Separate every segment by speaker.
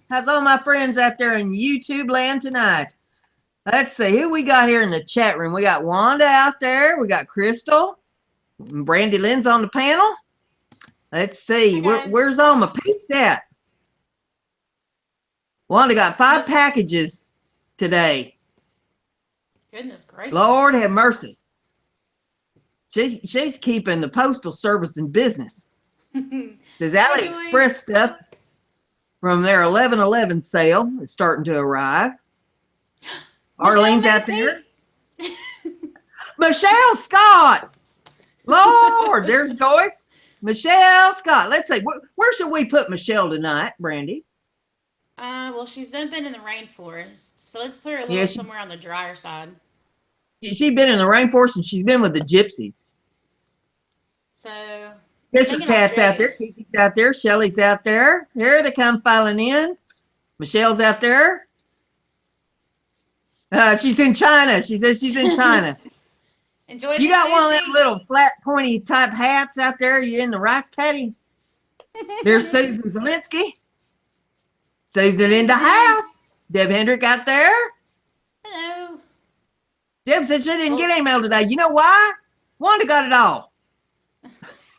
Speaker 1: How's all my friends out there in YouTube land tonight? Let's see who we got here in the chat room. We got Wanda out there. We got Crystal. Brandy Lynn's on the panel. Let's see. Where's all my peeps at? Wanda got 5 packages today.
Speaker 2: Goodness gracious.
Speaker 1: Lord have mercy. She's keeping the postal service in business. Says AliExpress stuff from their 11/11 sale is starting to arrive. Arlene's out there. Michelle Scott. Lord, there's Joyce. Michelle Scott. Let's see. Where should we put Michelle tonight, Brandy?
Speaker 2: Well, she's been in the rainforest, so let's put her a little somewhere on the drier side.
Speaker 1: She's been in the rainforest, and she's been with the gypsies.
Speaker 2: So
Speaker 1: there's her cats out there. Kiki's out there. Shelly's out there. Here they come filing in. Michelle's out there. She's in China. She says she's in China.
Speaker 2: Enjoy.
Speaker 1: You got one of them little flat, pointy type hats out there. You're in the rice paddy. There's Susan Zelinsky. Susan in the house. Deb Hendrick out there.
Speaker 2: Hello.
Speaker 1: Deb said she didn't get any mail today. You know why? Wanda got it all.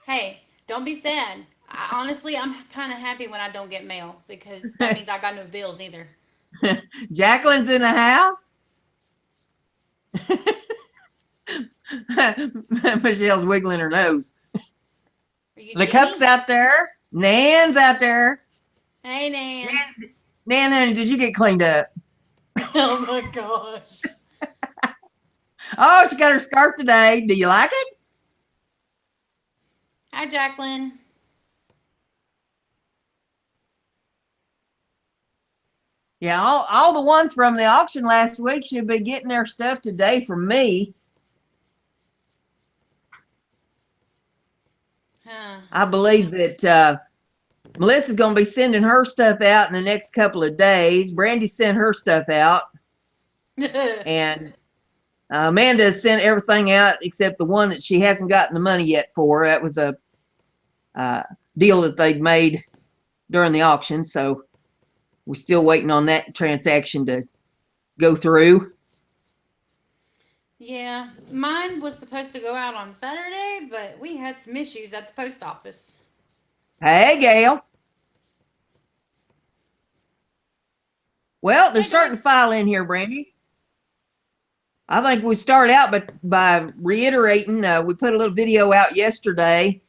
Speaker 2: Hey, don't be sad. Honestly, I'm kind of happy when I don't get mail because that means I got no bills either.
Speaker 1: Jacqueline's in the house. Michelle's wiggling her nose. The cup's out there. Nan's out there.
Speaker 2: Hey, Nan.
Speaker 1: Nan, honey, did you get cleaned up?
Speaker 2: Oh my gosh.
Speaker 1: Oh, she got her scarf today. Do you like it?
Speaker 2: Hi, Jacqueline.
Speaker 1: Yeah, all the ones from the auction last week should be getting their stuff today from me. I believe that Melissa's going to be sending her stuff out in the next couple of days. Brandy sent her stuff out. And Amanda sent everything out except the one that she hasn't gotten the money yet for. That was a deal that they'd made during the auction. So we're still waiting on that transaction to go through.
Speaker 2: Yeah, mine was supposed to go out on Saturday, but we had some issues at the post office.
Speaker 1: Hey, Gail. Well, they're starting to file in here, Brandy. I think we start out by reiterating, we put a little video out yesterday.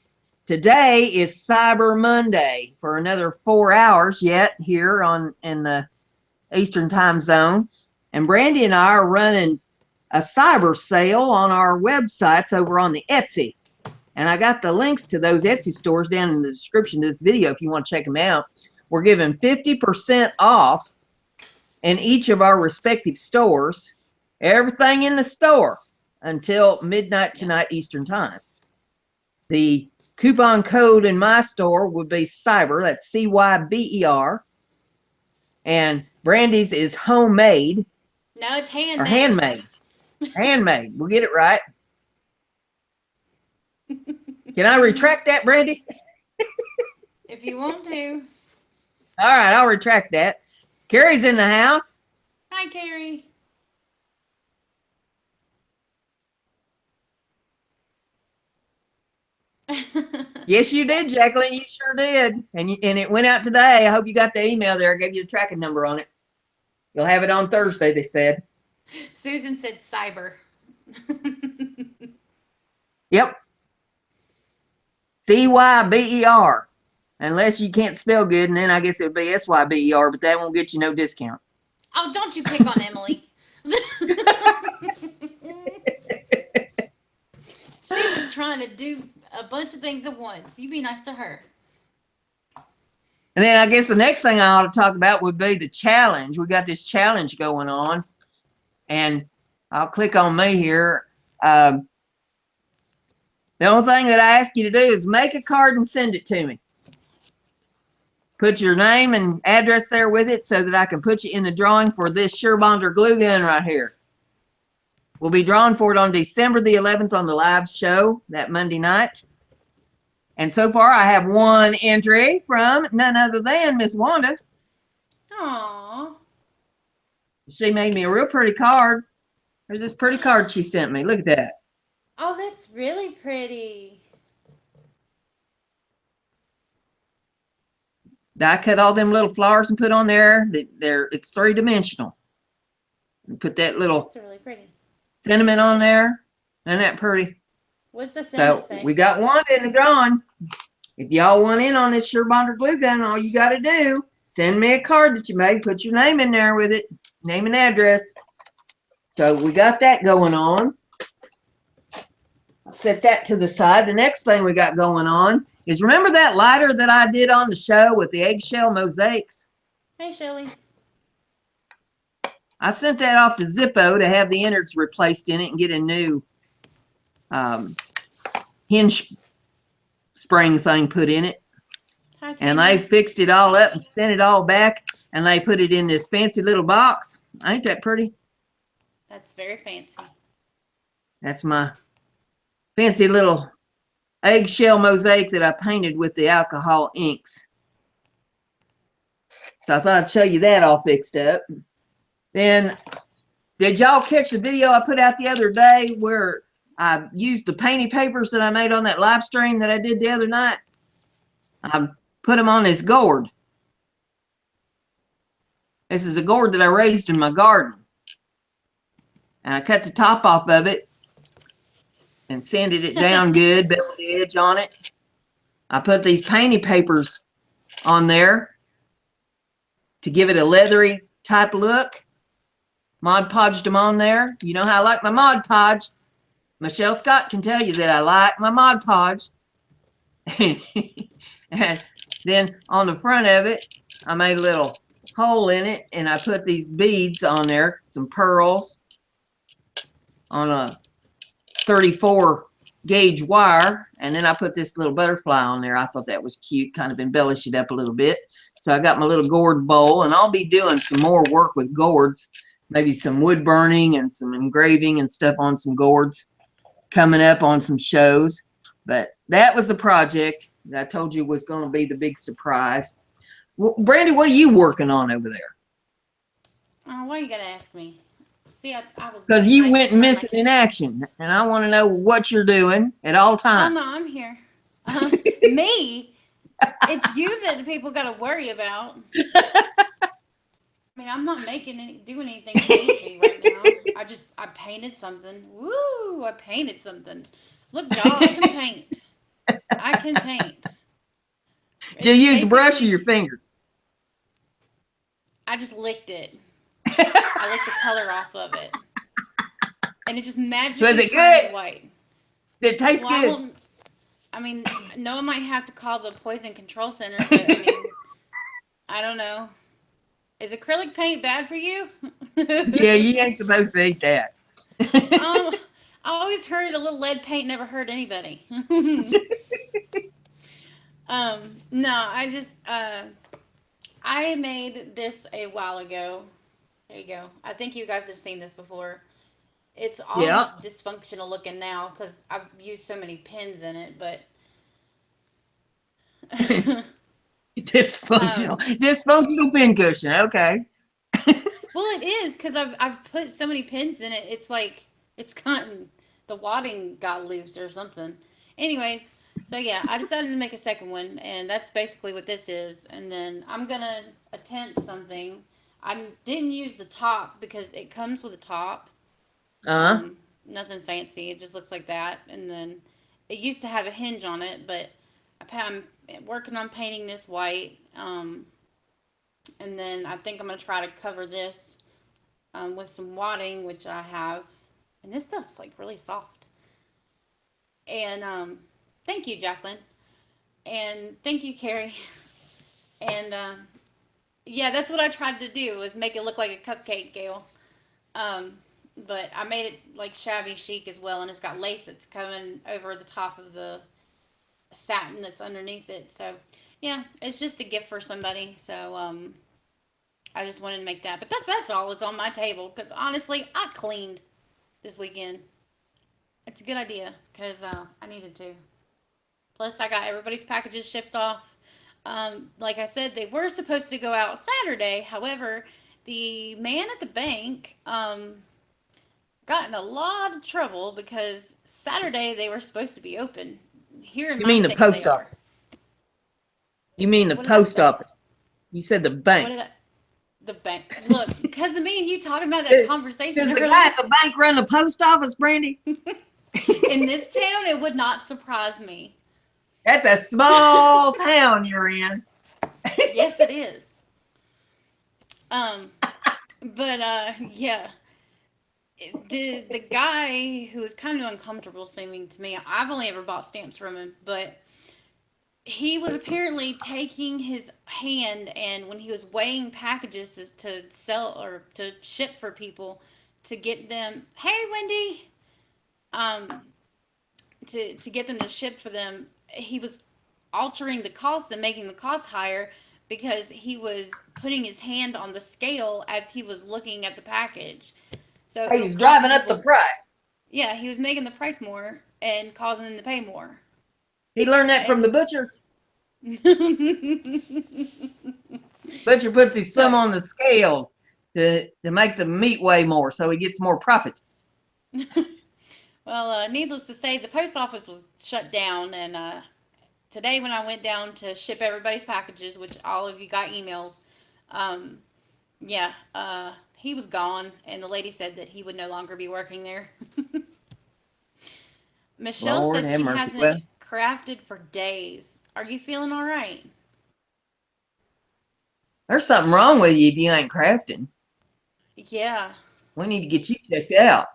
Speaker 1: Today is Cyber Monday for another 4 hours yet here in the Eastern time zone. And Brandy and I are running a cyber sale on our websites over on the Etsy. And I got the links to those Etsy stores down in the description of this video if you want to check them out. We're giving 50% off in each of our respective stores. Everything in the store until midnight tonight Eastern time. The coupon code in my store would be CYBER. That's C-Y-B-E-R. And Brandy's is homemade.
Speaker 2: No, it's handmade.
Speaker 1: Or handmade. Handmade. We'll get it right. Can I retract that, Brandy?
Speaker 2: If you want to.
Speaker 1: All right, I'll retract that. Carrie's in the house.
Speaker 2: Hi, Carrie.
Speaker 1: Yes, you did, Jacqueline. You sure did. And it went out today. I hope you got the email there. I gave you the tracking number on it. You'll have it on Thursday, they said.
Speaker 2: Susan said cyber.
Speaker 1: Yep. C-Y-B-E-R. Unless you can't spell good, and then I guess it would be S-Y-B-E-R, but that won't get you no discount.
Speaker 2: Oh, don't you pick on Emily. She was trying to do a bunch of things at once. You be nice to her.
Speaker 1: And then I guess the next thing I ought to talk about would be the challenge. We got this challenge going on. And I'll click on me here. The only thing that I ask you to do is make a card and send it to me. Put your name and address there with it so that I can put you in the drawing for this Surebonder glue gun right here. We'll be drawing for it on December the 11th on the live show that Monday night. And so far I have one entry from none other than Miss Wanda.
Speaker 2: Aww.
Speaker 1: She made me a real pretty card. There's this pretty card she sent me. Look at that.
Speaker 2: Oh, that's really pretty.
Speaker 1: I cut all them little flowers and put on there. It's 3-dimensional. Put that little
Speaker 2: That's really pretty.
Speaker 1: sentiment on there. Isn't that pretty?
Speaker 2: What's the sentiment
Speaker 1: So
Speaker 2: say?
Speaker 1: we got one in the drawing. If y'all want in on this Surebonder glue gun, all you got to do, send me a card that you made. Put your name in there with it. Name and address. So we got that going on. Set that to the side. The next thing we got going on is, remember that lighter that I did on the show with the eggshell mosaics?
Speaker 2: Hey, Shelly.
Speaker 1: I sent that off to Zippo to have the innards replaced in it and get a new hinge spring thing put in it.
Speaker 2: Hi,
Speaker 1: And they
Speaker 2: Tina.
Speaker 1: fixed it all up and sent it all back, and they put it in this fancy little box. Ain't that pretty?
Speaker 2: That's very fancy.
Speaker 1: That's my fancy little eggshell mosaic that I painted with the alcohol inks. So I thought I'd show you that all fixed up. Then, did y'all catch the video I put out the other day where I used the painty papers that I made on that live stream that I did the other night? I put them on this gourd. This is a gourd that I raised in my garden. And I cut the top off of it and sanded it down good, built the edge on it. I put these painty papers on there to give it a leathery type look. Mod Podged them on there. You know how I like my Mod Podge. Michelle Scott can tell you that I like my Mod Podge. And then on the front of it, I made a little hole in it, and I put these beads on there, some pearls on a 34 gauge wire, and then I put this little butterfly on there. I thought that was cute, kind of embellish it up a little bit. So I got my little gourd bowl, and I'll be doing some more work with gourds, maybe some wood burning and some engraving and stuff on some gourds coming up on some shows. But that was the project that I told you was going to be the big surprise. Well, Brandy, what are you working on over there?
Speaker 2: Why are you gonna ask me? See, I was.
Speaker 1: Because
Speaker 2: being
Speaker 1: you
Speaker 2: nice
Speaker 1: went
Speaker 2: to her
Speaker 1: missing in action, and I want to know what you're doing at all
Speaker 2: Oh
Speaker 1: times.
Speaker 2: no, I'm here. Me? It's you that the people got to worry about. I mean, I'm not doing anything fancy right now. I painted something. Woo! I painted something. Look, y'all, I can paint. I can paint.
Speaker 1: Do you use a brush or
Speaker 2: basically
Speaker 1: your finger?
Speaker 2: I just licked it. I licked the color off of it, and it just
Speaker 1: Was
Speaker 2: magically
Speaker 1: it
Speaker 2: turns
Speaker 1: good?
Speaker 2: white.
Speaker 1: Did it taste
Speaker 2: Well, I
Speaker 1: good?
Speaker 2: won't. I mean, Noah might have to call the poison control center, but I mean, I don't know. Is acrylic paint bad for you?
Speaker 1: Yeah, you ain't supposed to eat that.
Speaker 2: I always heard a little lead paint never hurt anybody. No, I made this a while ago. There you go. I think you guys have seen this before. It's all
Speaker 1: Yeah.
Speaker 2: dysfunctional looking now because I've used so many pins in it, but
Speaker 1: Dysfunctional. Dysfunctional pincushion. Okay.
Speaker 2: well, it is because I've put so many pins in it. It's like it's gotten the wadding got loose or something. Anyways, so yeah, I decided to make a second one, and that's basically what this is. And then I'm gonna attempt something. I didn't use the top because it comes with a top.
Speaker 1: Uh-huh.
Speaker 2: Nothing fancy. It just looks like that. And then it used to have a hinge on it, but I'm working on painting this white. And then I think I'm going to try to cover this with some wadding, which I have. And this stuff's like really soft. And thank you, Jacqueline. And thank you, Carrie. And yeah, that's what I tried to do was make it look like a cupcake, Gail. But I made it like shabby chic as well, and it's got lace that's coming over the top of the satin that's underneath it. So yeah, it's just a gift for somebody. So I just wanted to make that. But that's all that's on my table because honestly, I cleaned this weekend. It's a good idea because I needed to. Plus, I got everybody's packages shipped off. Like I said, they were supposed to go out Saturday. However, the man at the bank got in a lot of trouble because Saturday they were supposed to be open. Here in
Speaker 1: You
Speaker 2: my
Speaker 1: mean the
Speaker 2: state, they
Speaker 1: post
Speaker 2: are.
Speaker 1: office? You mean the
Speaker 2: What did I
Speaker 1: post
Speaker 2: say?
Speaker 1: office? You said the
Speaker 2: What
Speaker 1: bank.
Speaker 2: did I? The bank. Look, because of me and you talking about that conversation
Speaker 1: Does the guy
Speaker 2: earlier.
Speaker 1: at the bank run the post office, Brandy?
Speaker 2: In this town, it would not surprise me.
Speaker 1: That's a small town you're in.
Speaker 2: Yes, it is. Um, but yeah, the guy who was kind of uncomfortable seeming to me. I've only ever bought stamps from him, but he was apparently taking his hand, and when he was weighing packages to sell or to ship for people to get them. Hey, Wendy. Um, to get them to ship for them, he was altering the cost and making the cost higher because he was putting his hand on the scale as he was looking at the package. So it was
Speaker 1: He's
Speaker 2: causing
Speaker 1: driving up the
Speaker 2: people,
Speaker 1: price.
Speaker 2: yeah, he was making the price more and causing them to pay more.
Speaker 1: He learned that from
Speaker 2: And
Speaker 1: the butcher. Butcher puts his thumb
Speaker 2: so,
Speaker 1: on the scale to make the meat weigh more, so he gets more profit.
Speaker 2: well, needless to say, the post office was shut down, and today when I went down to ship everybody's packages, which all of you got emails, um, yeah, he was gone, and the lady said that he would no longer be working there. Michelle
Speaker 1: Lord
Speaker 2: said
Speaker 1: have
Speaker 2: she
Speaker 1: mercy.
Speaker 2: hasn't
Speaker 1: Well,
Speaker 2: crafted for days. Are you feeling all right?
Speaker 1: there's something wrong with you if you ain't crafting.
Speaker 2: Yeah.
Speaker 1: We need to get you checked out.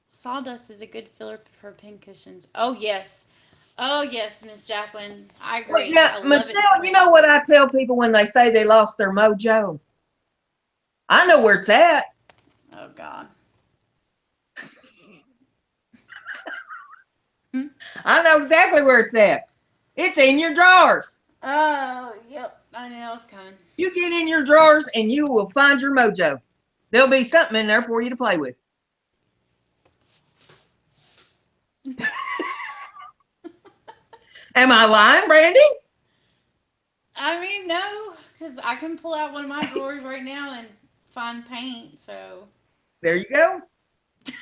Speaker 2: Sawdust is a good filler for pincushions. Oh, yes. Oh, yes, Miss Jacqueline. I
Speaker 1: Wait,
Speaker 2: agree.
Speaker 1: now,
Speaker 2: I love it in
Speaker 1: Michelle, you know
Speaker 2: print.
Speaker 1: what I tell people when they say they lost their mojo? I know where it's at.
Speaker 2: Oh, God.
Speaker 1: I know exactly where it's at. It's in your drawers.
Speaker 2: Oh, yep. I know it's coming.
Speaker 1: You get in your drawers and you will find your mojo. There'll be something in there for you to play with. Am I lying, Brandy?
Speaker 2: I mean, no, because I can pull out one of my drawers right now and find paint, so
Speaker 1: There you go.
Speaker 2: she's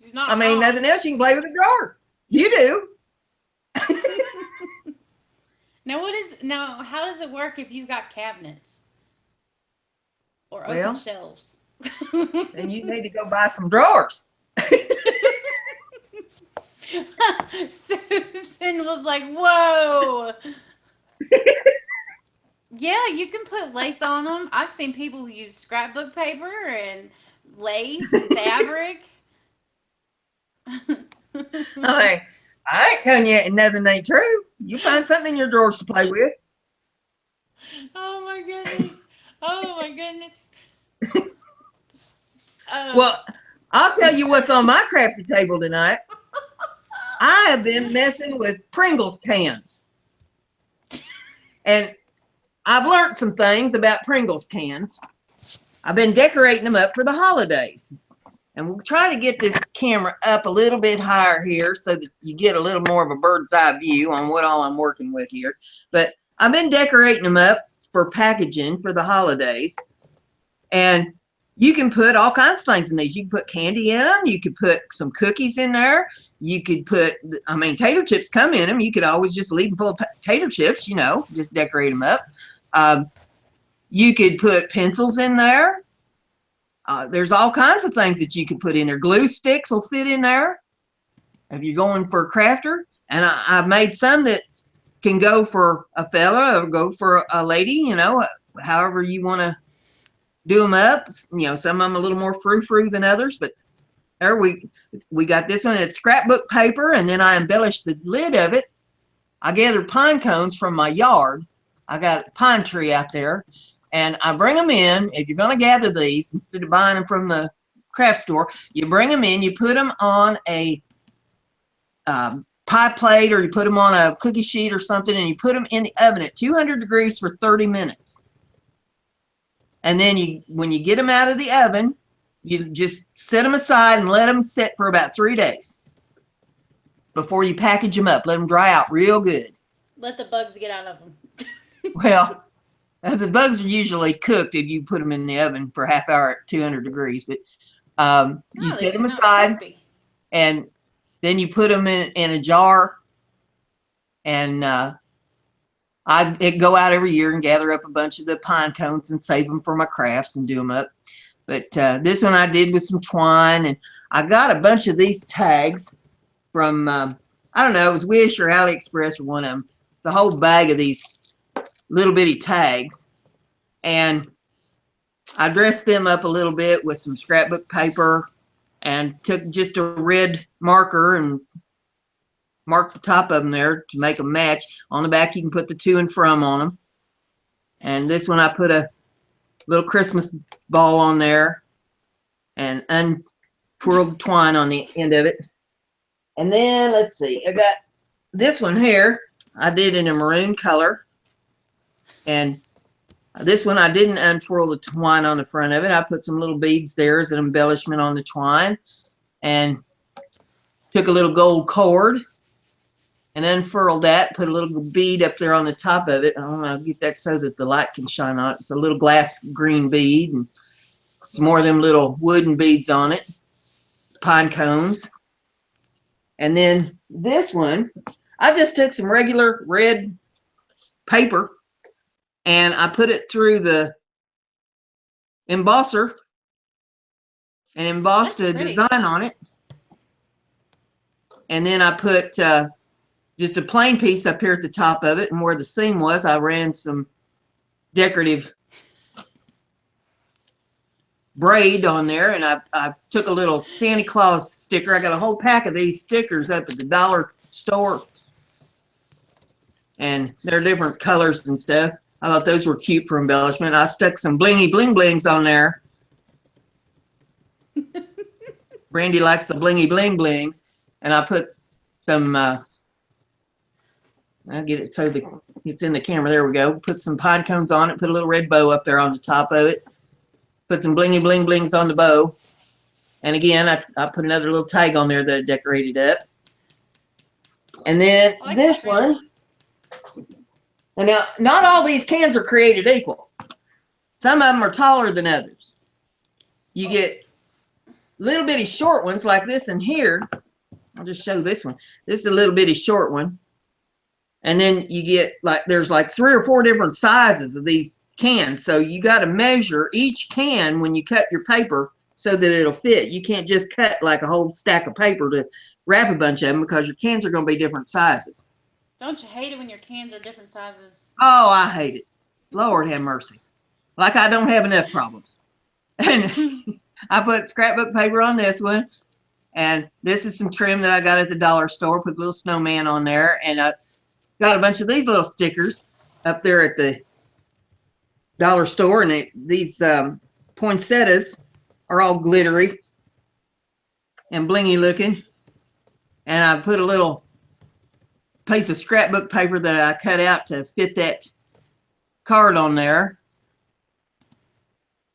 Speaker 1: I
Speaker 2: not
Speaker 1: mean,
Speaker 2: wrong.
Speaker 1: nothing else. You can play with the drawers. You do.
Speaker 2: Now how does it work if you've got cabinets or open
Speaker 1: Well,
Speaker 2: shelves?
Speaker 1: then you need to go buy some drawers.
Speaker 2: Susan was like, "Whoa." Yeah, you can put lace on them. I've seen people who use scrapbook paper and lace and fabric.
Speaker 1: I ain't telling you nothing ain't true. You find something in your drawers to play with.
Speaker 2: Oh my goodness. Oh my goodness.
Speaker 1: Well, I'll tell you what's on my crafty table tonight. I have been messing with Pringles cans. And I've learned some things about Pringles cans. I've been decorating them up for the holidays. And we'll try to get this camera up a little bit higher here so that you get a little more of a bird's eye view on what all I'm working with here. But I've been decorating them up for packaging for the holidays. And you can put all kinds of things in these. You can put candy in them. You could put some cookies in there. You could put, I mean, tater chips come in them. You could always just leave them full of tater chips, you know, just decorate them up. You could put pencils in there. There's all kinds of things that you could put in there. Glue sticks will fit in there if you're going for a crafter. And I've made some that can go for a fella or go for a lady, you know, however you want to do them up. You know, some of them a little more frou-frou than others, but there we got this one. It's scrapbook paper, and then I embellished the lid of it. I gathered pine cones from my yard. I got a pine tree out there. And I bring them in. If you're going to gather these, instead of buying them from the craft store, you bring them in, you put them on a pie plate, or you put them on a cookie sheet or something, and you put them in the oven at 200 degrees for 30 minutes. And then when you get them out of the oven, you just set them aside and let them sit for about 3 days before you package them up. Let them dry out real good.
Speaker 2: let the bugs get out of them.
Speaker 1: Well, the bugs are usually cooked if you put them in the oven for a half hour at 200 degrees. But you
Speaker 2: No, they
Speaker 1: set them
Speaker 2: come out
Speaker 1: aside,
Speaker 2: crispy.
Speaker 1: and then you put them in a jar. And I go out every year and gather up a bunch of the pine cones and save them for my crafts and do them up. But this one I did with some twine, and I got a bunch of these tags from, I don't know, it was Wish or AliExpress or one of them. It's a whole bag of these little bitty tags. And I dressed them up a little bit with some scrapbook paper and took just a red marker and marked the top of them there to make them match. On the back, you can put the to and from on them. And this one, I put a little Christmas ball on there and untwirled the twine on the end of it. And then, let's see, I got this one here. I did in a maroon color. And this one, I didn't untwirl the twine on the front of it. I put some little beads there as an embellishment on the twine. And took a little gold cord and unfurled that, put a little bead up there on the top of it. I don't know, get that so that the light can shine on it. It's a little glass green bead and some more of them little wooden beads on it, pine cones. And then this one, I just took some regular red paper and I put it through the embosser and embossed a design on it. And then I put just a plain piece up here at the top of it, and where the seam was, I ran some decorative braid on there, and I took a little Santa Claus sticker. I got a whole pack of these stickers up at the dollar store, and they're different colors and stuff. I thought those were cute for embellishment. I stuck some blingy bling blings on there. Brandy likes the blingy bling blings, and I put some I'll get it so that it's in the camera. There we go. Put some pine cones on it. Put a little red bow up there on the top of it. Put some blingy bling blings on the bow. And again, I put another little tag on there that I decorated up. And then this one. And now, not all these cans are created equal. Some of them are taller than others. You get little bitty short ones like this in here. I'll just show this one. This is a little bitty short one. And then you get like, there's like 3 or 4 different sizes of these cans. So you got to measure each can when you cut your paper so that it'll fit. You can't just cut like a whole stack of paper to wrap a bunch of them because your cans are going to be different sizes.
Speaker 2: Don't you hate it when your cans are different sizes?
Speaker 1: Oh, I hate it. Lord have mercy. Like I don't have enough problems. And I put scrapbook paper on this one. And this is some trim that I got at the dollar store. Put a little snowman on there. And I got a bunch of these little stickers up there at the dollar store, and these poinsettias are all glittery and blingy looking. And I put a little piece of scrapbook paper that I cut out to fit that card on there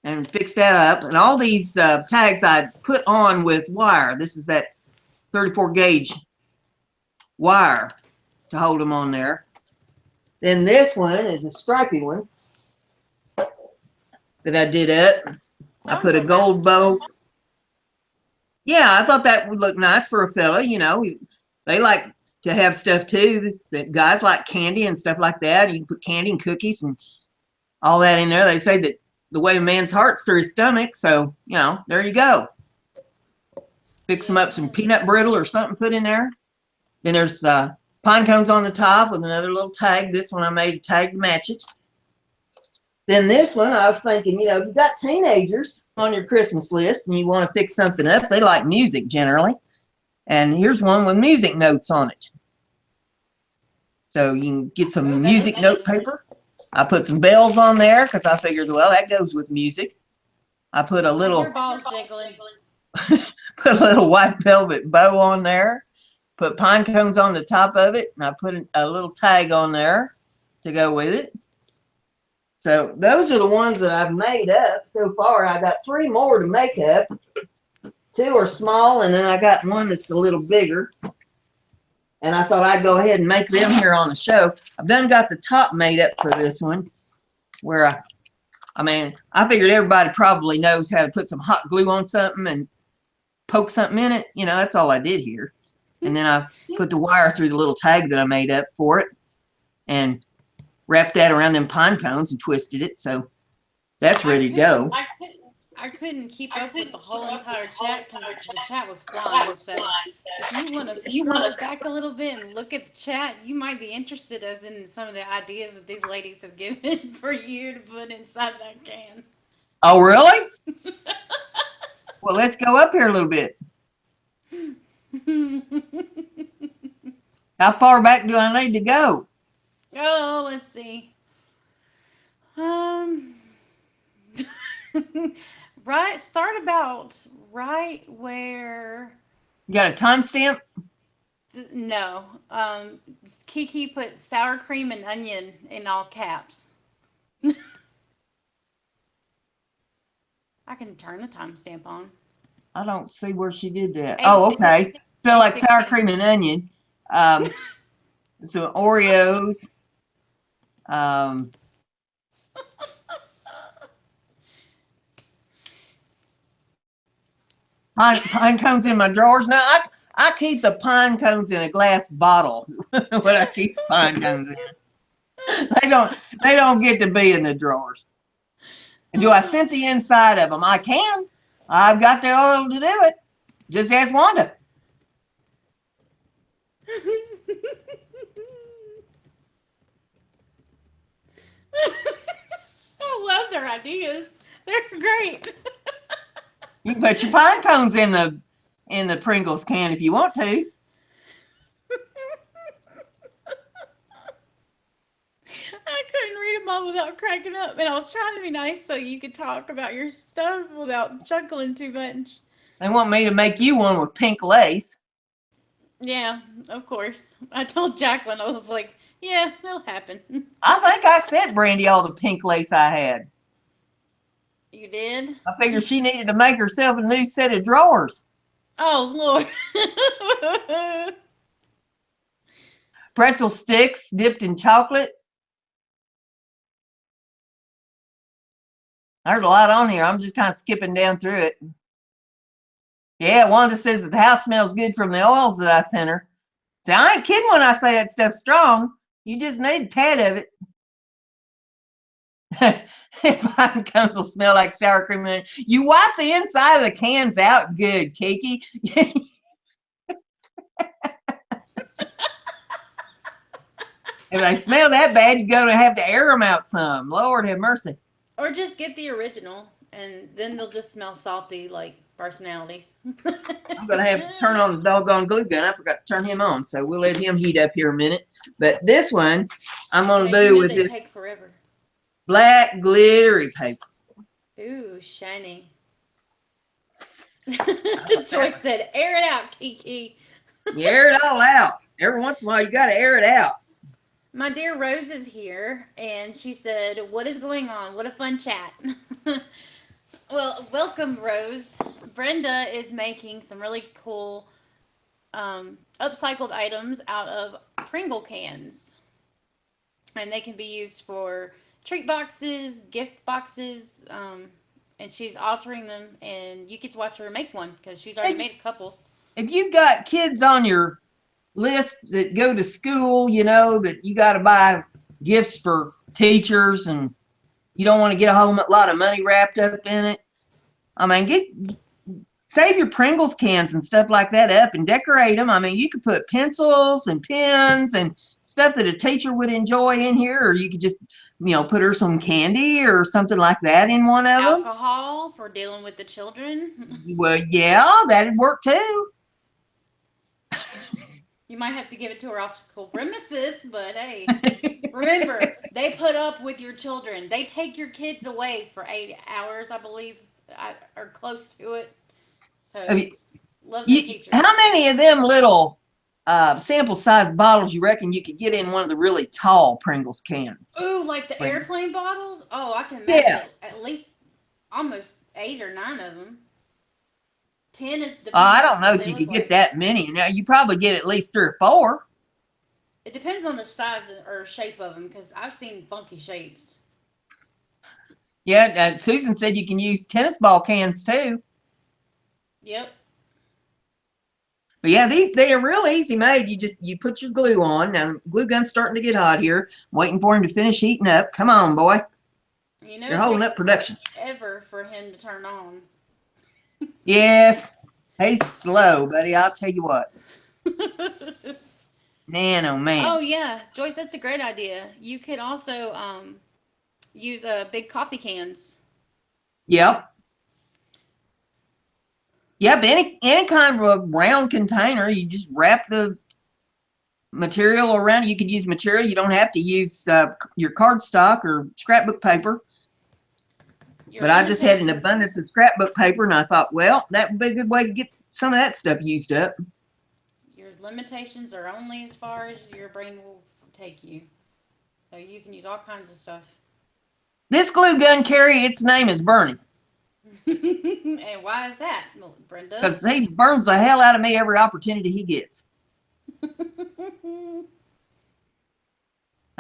Speaker 1: and fix that up. And all these tags I put on with wire. This is that 34 gauge wire to hold them on there. Then this one is a stripy one that I did up. I put a gold bow. Yeah, I thought that would look nice for a fella. You know, they like to have stuff too. That guys like candy and stuff like that. You can put candy and cookies and all that in there. They say that the way a man's heart's through his stomach. So, you know, there you go. Fix them up some peanut brittle or something put in there. Then there's pine cones on the top with another little tag. This one I made a tag to match it. Then this one, I was thinking, you know, if you've got teenagers on your Christmas list and you want to fix something up, they like music generally. And here's one with music notes on it. So you can get some music note paper. I put some bells on there because I figured, well, that goes with music. I put a little,
Speaker 2: Your balls jiggling.
Speaker 1: put a little white velvet bow on there. Put pine cones on the top of it, and I put a little tag on there to go with it. So those are the ones that I've made up so far. I got 3 more to make up. 2 are small, and then I got one that's a little bigger. And I thought I'd go ahead and make them here on the show. I've done got the top made up for this one, where I mean, I figured everybody probably knows how to put some hot glue on something and poke something in it. You know, that's all I did here. And then I put the wire through the little tag that I made up for it and wrapped that around them pine cones and twisted it. So that's ready to go.
Speaker 2: I couldn't keep up with the whole entire chat because the chat was flying. So if you want to scroll back a little bit and look at the chat, you might be interested as in some of the ideas that these ladies have given for you to put inside that can.
Speaker 1: Oh, really? Well, let's go up here a little bit. How far back do I need to go?
Speaker 2: Oh, let's see. Right, start about right where.
Speaker 1: You got a timestamp?
Speaker 2: No. Kiki put sour cream and onion in all caps. I can turn the timestamp on.
Speaker 1: I don't see where she did that. Oh, okay. Smell like sour cream and onion. Some Oreos. Pine cones in my drawers. Now I keep the pine cones in a glass bottle when I keep pine cones in. They don't get to be in the drawers. Do I scent the inside of them? I can. I've got the oil to do it. Just ask Wanda.
Speaker 2: I love their ideas. They're great.
Speaker 1: You can put your pine cones in the Pringles can if you want to.
Speaker 2: I couldn't read them all without cracking up, and I was trying to be nice so you could talk about your stuff without chuckling too much.
Speaker 1: They want me to make you one with pink lace.
Speaker 2: Yeah, of course. I told Jacqueline, I was like, yeah, that'll happen.
Speaker 1: I think I sent Brandy all the pink lace I had.
Speaker 2: You did?
Speaker 1: I figured she needed to make herself a new set of drawers.
Speaker 2: Oh, Lord.
Speaker 1: Pretzel sticks dipped in chocolate. There's a lot on here. I'm just kind of skipping down through it. Yeah, Wanda says that the house smells good from the oils that I sent her. See, I ain't kidding when I say that stuff's strong. You just need a tad of it. Pine cones will smell like sour cream. You wipe the inside of the cans out good, Kiki. If they smell that bad, you're going to have to air them out some. Lord have mercy.
Speaker 2: Or just get the original, and then they'll just smell salty like personalities.
Speaker 1: I'm going to have to turn on the doggone glue gun. I forgot to turn him on, so we'll let him heat up here a minute. But this one, I'm going to do with this
Speaker 2: take forever.
Speaker 1: Black glittery paper.
Speaker 2: Ooh, shiny. Joyce said, air it out, Kiki.
Speaker 1: You air it all out. Every once in a while, you got to air it out.
Speaker 2: My dear Rose is here, and she said, what is going on? What a fun chat. Well, welcome, Rose. Brenda is making some really cool upcycled items out of Pringle cans. And they can be used for treat boxes, gift boxes, and she's altering them, and you get to watch her make one because she's already made a couple. If
Speaker 1: you've got kids on your list that go to school, you know, that you got to buy gifts for teachers and you don't want to get a whole lot of money wrapped up in it. I mean, save your Pringles cans and stuff like that up and decorate them. I mean, you could put pencils and pens and stuff that a teacher would enjoy in here, or you could just, you know, put her some candy or something like that in one of them.
Speaker 2: Alcohol for dealing with the children.
Speaker 1: Well, yeah, that'd work too.
Speaker 2: You might have to give it to her off school premises, but hey, remember, they put up with your children. They take your kids away for 8 hours, I believe, or close to it. So, love the teachers.
Speaker 1: How many of them little sample size bottles you reckon you could get in one of the really tall Pringles cans?
Speaker 2: Ooh, like the airplane bottles? Oh, I can imagine at least almost 8 or 9 of them. 10 of the
Speaker 1: I don't know if you could get that many. Now you probably get at least 3 or 4.
Speaker 2: It depends on the size or shape of them because I've seen funky shapes.
Speaker 1: Yeah, Susan said you can use tennis ball cans too.
Speaker 2: Yep.
Speaker 1: But yeah, they are real easy made. You put your glue on. Now glue gun's starting to get hot here. I'm waiting for him to finish heating up. Come on, boy.
Speaker 2: You know
Speaker 1: You're
Speaker 2: it
Speaker 1: holding
Speaker 2: takes
Speaker 1: up production.
Speaker 2: ever for him to turn on.
Speaker 1: Yes. He's slow, buddy. I'll tell you what. Man, oh man.
Speaker 2: Oh yeah, Joyce, that's a great idea. You could also use big coffee cans.
Speaker 1: Yep. Yep. Any kind of a round container, you just wrap the material around. You could use material. You don't have to use your cardstock or scrapbook paper.
Speaker 2: Your
Speaker 1: But I just had an
Speaker 2: limitations,
Speaker 1: abundance of scrapbook paper, and I thought, well, that would be a good way to get some of that stuff used up.
Speaker 2: your limitations are only as far as your brain will take you. So you can use all kinds of stuff.
Speaker 1: This glue gun, Carrie, its name is Bernie,
Speaker 2: And why is that, Brenda?
Speaker 1: because he burns the hell out of me every opportunity he gets.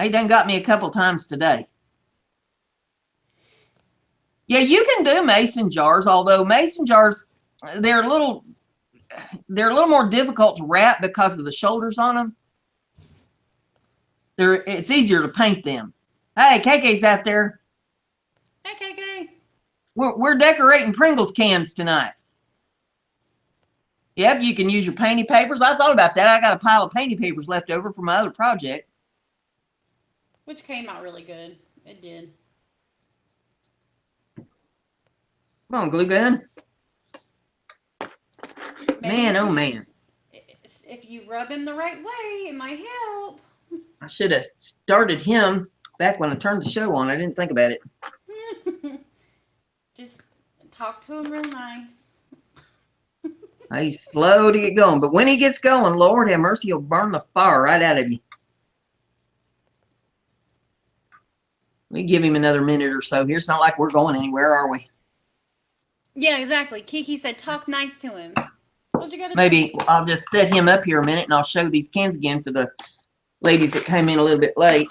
Speaker 1: He done got me a couple times today. Yeah, you can do mason jars, although mason jars, they're a little more difficult to wrap because of the shoulders on them. It's easier to paint them. Hey, KK's out there.
Speaker 2: Hey, KK.
Speaker 1: We're decorating Pringles cans tonight. Yep, you can use your painty papers. I thought about that. I got a pile of painty papers left over from my other project.
Speaker 2: Which came out really good. It did.
Speaker 1: Come on, glue gun.
Speaker 2: Maybe
Speaker 1: Man, oh man.
Speaker 2: if you rub him the right way, it might help.
Speaker 1: I should have started him back when I turned the show on. I didn't think about it.
Speaker 2: Just talk to him real nice.
Speaker 1: He's slow to get going, but when he gets going, Lord have mercy, he'll burn the fire right out of you. We give him another minute or so here. It's not like we're going anywhere, are we?
Speaker 2: Yeah, exactly. Kiki said, talk nice to him. What you gotta
Speaker 1: Maybe
Speaker 2: do?
Speaker 1: I'll just set him up here a minute and I'll show these cans again for the ladies that came in a little bit late.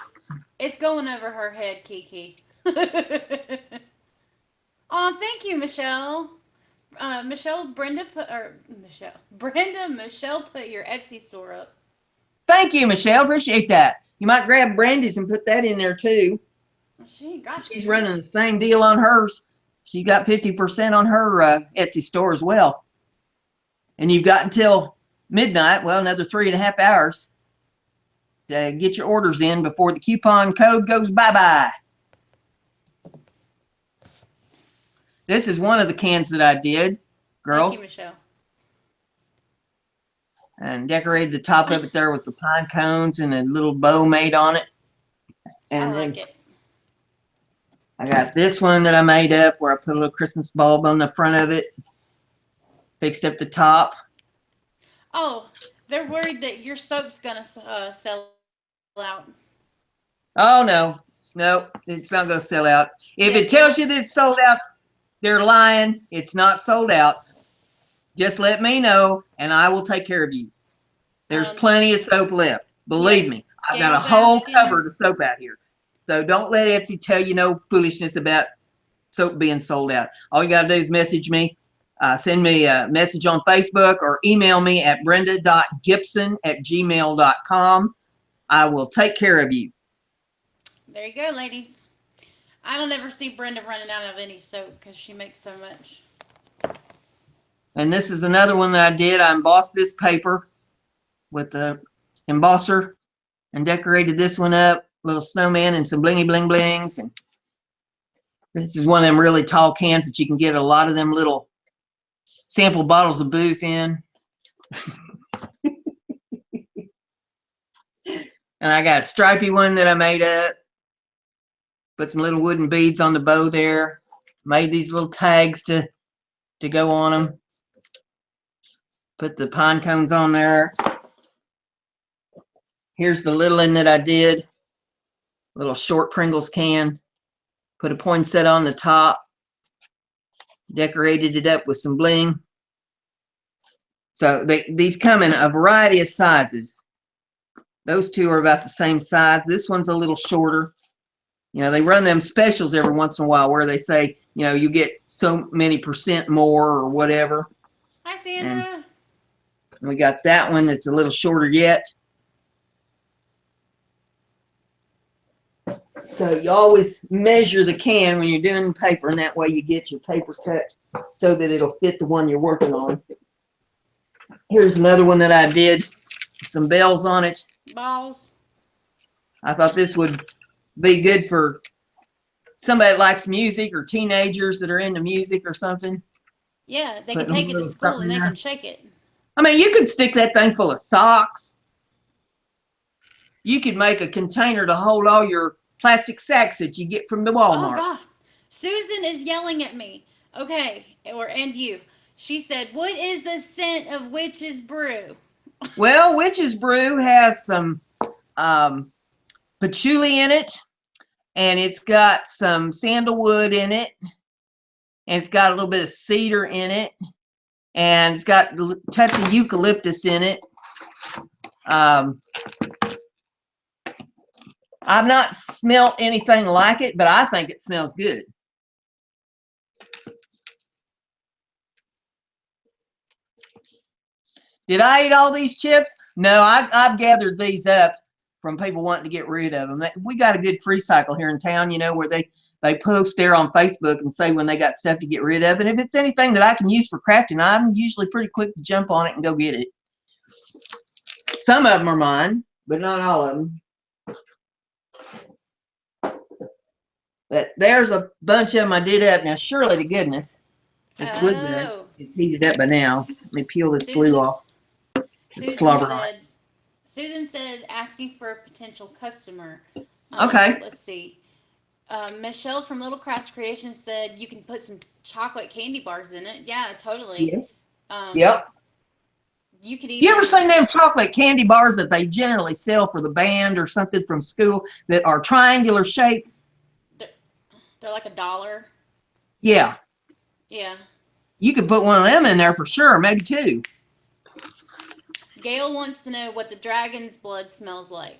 Speaker 2: It's going over her head, Kiki. Oh, thank you, Michelle. Brenda put your Etsy store up.
Speaker 1: Thank you, Michelle. Appreciate that. You might grab Brandy's and put that in there too. She's running the same deal on hers. She got 50% on her Etsy store as well. And you've got until midnight, well, another 3.5 hours to get your orders in before the coupon code goes bye-bye. This is one of the cans that I did, girls.
Speaker 2: Thank you, Michelle.
Speaker 1: And decorated the top of it there with the pine cones and a little bow made on it. And
Speaker 2: I like it.
Speaker 1: I got this one that I made up where I put a little Christmas bulb on the front of it. Fixed up the top.
Speaker 2: Oh, they're worried that your soap's gonna sell out.
Speaker 1: Oh, no, it's not going to sell out. If
Speaker 2: Yeah,
Speaker 1: it tells you that it's sold out, they're lying. It's not sold out. Just let me know, and I will take care of you. There's plenty of soap left. Believe me, I've got a whole cupboard of soap out here. So don't let Etsy tell you no foolishness about soap being sold out. All you got to do is message me. Send me a message on Facebook or email me at brenda.gibson@gmail.com. I will take care of you.
Speaker 2: There you go, ladies. I don't ever see Brenda running out of any soap because she makes so much.
Speaker 1: And this is another one that I did. I embossed this paper with the embosser and decorated this one up. Little snowman and some blingy bling blings. And this is one of them really tall cans that you can get a lot of them little sample bottles of booze in. And I got a stripy one that I made up. Put some little wooden beads on the bow there. Made these little tags to go on them. Put the pine cones on there. Here's the little one that I did. Little short Pringles can. Put a poinsettia on the top. Decorated it up with some bling. So these come in a variety of sizes. Those two are about the same size. This one's a little shorter. You know, they run them specials every once in a while where they say, you know, you get so many % more or whatever.
Speaker 2: Hi, Sandra.
Speaker 1: And we got that one. It's a little shorter yet. So you always measure the can when you're doing paper, and that way you get your paper cut so that it'll fit the one you're working on. Here's another one that I did. Some bells on it.
Speaker 2: Balls.
Speaker 1: I thought this would be good for somebody that likes music or teenagers that are into music or something.
Speaker 2: Yeah, they
Speaker 1: Put
Speaker 2: can
Speaker 1: a
Speaker 2: take it to
Speaker 1: little
Speaker 2: school
Speaker 1: something
Speaker 2: and they
Speaker 1: in
Speaker 2: can
Speaker 1: there.
Speaker 2: shake it.
Speaker 1: I mean, you could stick that thing full of socks. You could make a container to hold all your plastic sacks that you get from the Walmart.
Speaker 2: Oh, God. Susan is yelling at me. Okay, and you. She said, what is the scent of witch's brew?
Speaker 1: Well, Witch's Brew has some patchouli in it, and it's got some sandalwood in it, and it's got a little bit of cedar in it, and it's got a touch of eucalyptus in it. I've not smelt anything like it, but I think it smells good. Did I eat all these chips? No, I've gathered these up from people wanting to get rid of them. We got a good free cycle here in town, you know, where they post there on Facebook and say when they got stuff to get rid of. And if it's anything that I can use for crafting, I'm usually pretty quick to jump on it and go get it. Some of them are mine, but not all of them. But there's a bunch of them I did up. Now, surely to goodness, this glue gun is heated up by now. Let me peel this glue off.
Speaker 2: Susan said asking for a potential customer.
Speaker 1: Okay.
Speaker 2: Let's see. Michelle from Little Crafts Creation said you can put some chocolate candy bars in it. Yeah, totally.
Speaker 1: Yeah. Yep.
Speaker 2: You could even.
Speaker 1: You ever seen them chocolate candy bars that they generally sell for the band or something from school that are triangular shaped?
Speaker 2: They're like $1.
Speaker 1: Yeah.
Speaker 2: Yeah.
Speaker 1: You could put one of them in there for sure, maybe two.
Speaker 2: Gail wants to know what the dragon's blood smells like.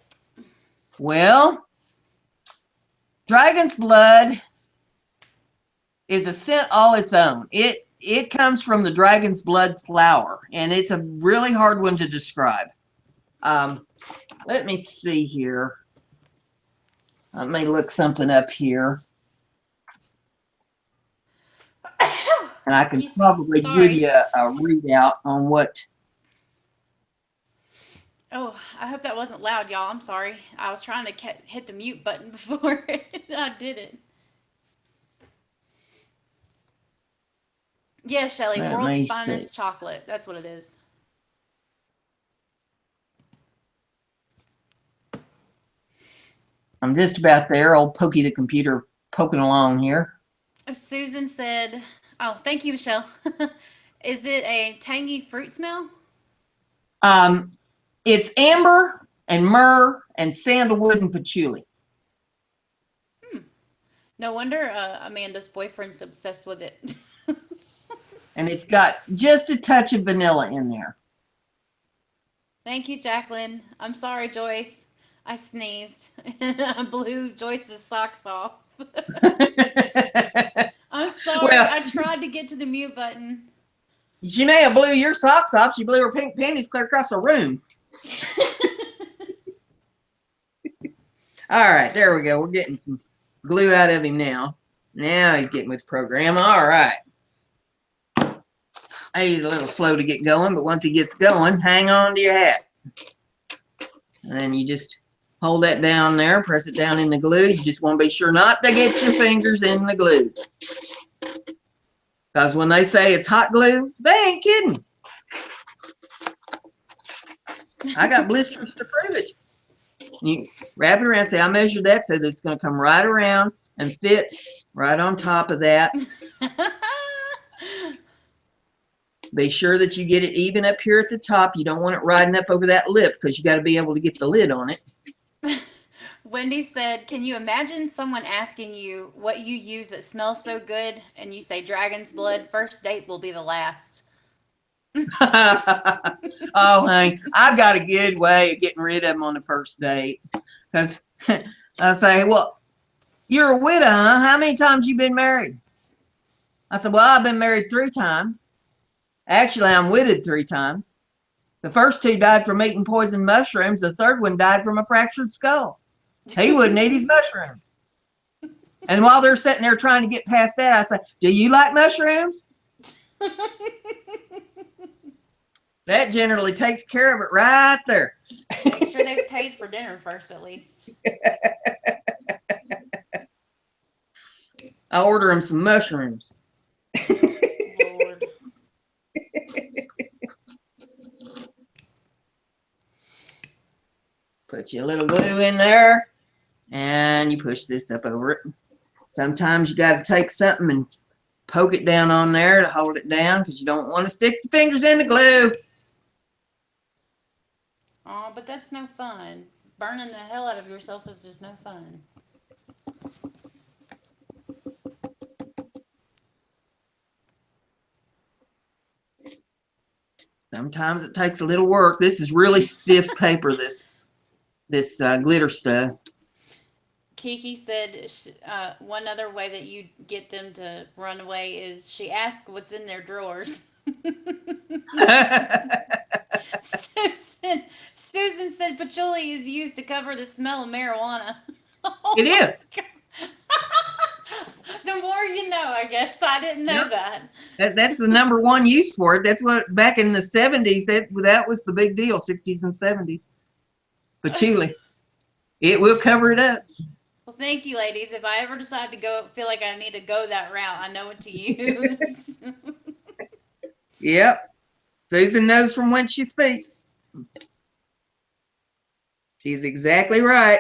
Speaker 1: Well, dragon's blood is a scent all its own. It comes from the dragon's blood flower, and it's a really hard one to describe. Let me see here. Let me look something up here. And I can probably give you a readout on what.
Speaker 2: Oh, I hope that wasn't loud, y'all. I'm sorry. I was trying to hit the mute button before I did it. Yeah, Shelly, world's finest chocolate. That's what it is.
Speaker 1: I'm just about there. Old Pokey the computer poking along here.
Speaker 2: Susan said, oh, thank you, Michelle. Is it a tangy fruit smell?
Speaker 1: It's amber and myrrh and sandalwood and patchouli.
Speaker 2: No wonder Amanda's boyfriend's obsessed with it.
Speaker 1: And it's got just a touch of vanilla in there.
Speaker 2: Thank you, Jacqueline. I'm sorry, Joyce. I sneezed and I blew Joyce's socks off. I'm sorry. Well, I tried to get to the mute button.
Speaker 1: She may have blew your socks off. She blew her pink panties clear across the room. All right, there we go. We're getting some glue out of him now. Now he's getting with the program. All right. He's a little slow to get going, but once he gets going, hang on to your hat. And then you just hold that down there, press it down in the glue. You just want to be sure not to get your fingers in the glue. Because when they say it's hot glue, they ain't kidding. I got blisters to prove it. You wrap it around, say, I measured that, so that it's going to come right around and fit right on top of that. Be sure that you get it even up here at the top. You don't want it riding up over that lip because you got to be able to get the lid on it.
Speaker 2: Wendy said, can you imagine someone asking you what you use that smells so good and you say dragon's blood? First date will be the last.
Speaker 1: Oh, honey, I've got a good way of getting rid of them on the first date. Because I say, well, you're a widow, huh? How many times you been married? I said, well, I've been married 3 times. Actually, I'm widowed 3 times. The first 2 died from eating poisoned mushrooms. The third one died from a fractured skull. He wouldn't eat his mushrooms. And while they're sitting there trying to get past that, I say, do you like mushrooms? That generally takes care of it right there.
Speaker 2: Make sure they've paid for dinner first, at least.
Speaker 1: I order them some mushrooms.
Speaker 2: Lord.
Speaker 1: Put your little glue in there, and you push this up over it. Sometimes you got to take something and poke it down on there to hold it down because you don't want to stick your fingers in the glue.
Speaker 2: Oh, but that's no fun. Burning the hell out of yourself is just no fun.
Speaker 1: Sometimes it takes a little work. This is really stiff paper, this glitter stuff.
Speaker 2: Kiki said one other way that you get them to run away is she asks what's in their drawers. Susan said patchouli is used to cover the smell of marijuana. Oh,
Speaker 1: It is.
Speaker 2: The more you know, I guess. I didn't know that.
Speaker 1: That's the #1 use for it. That's what back in the 70s, that was the big deal, 60s and 70s. Patchouli. It will cover it up.
Speaker 2: Well, thank you, ladies. If I ever decide to feel like I need to go that route, I know what to use.
Speaker 1: Yep. Susan knows from whence she speaks. She's exactly right.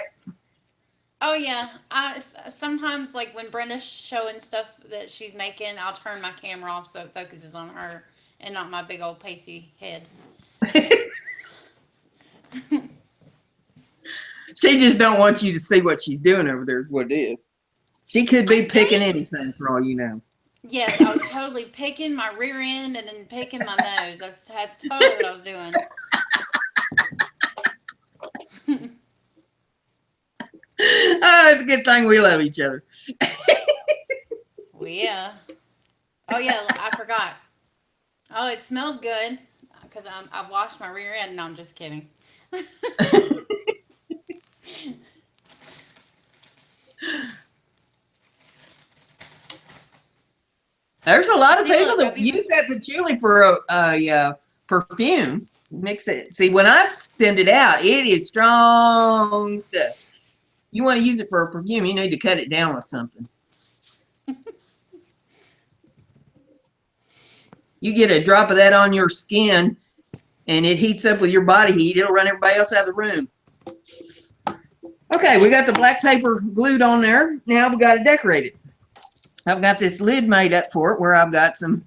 Speaker 2: Oh yeah, I sometimes, like when Brenda's showing stuff that she's making, I'll turn my camera off so it focuses on her and not my big old pasty head.
Speaker 1: She just don't want you to see what she's doing over there is what it is. She could be picking anything for all you know.
Speaker 2: Yes, I was totally picking my rear end and then picking my nose. That's totally what I was doing.
Speaker 1: Oh, it's a good thing we love each other.
Speaker 2: Well, yeah. Oh yeah, I forgot. Oh, it smells good because I've washed my rear end. No, I'm just kidding.
Speaker 1: There's a lot of
Speaker 2: See,
Speaker 1: people
Speaker 2: look,
Speaker 1: that use that patchouli for a perfume. Mix it. See, when I send it out, it is strong stuff. You want to use it for a perfume, you need to cut it down with something. You get a drop of that on your skin, and it heats up with your body heat. It'll run everybody else out of the room. Okay, we got the black paper glued on there. Now we got to decorate it. I've got this lid made up for it where I've got some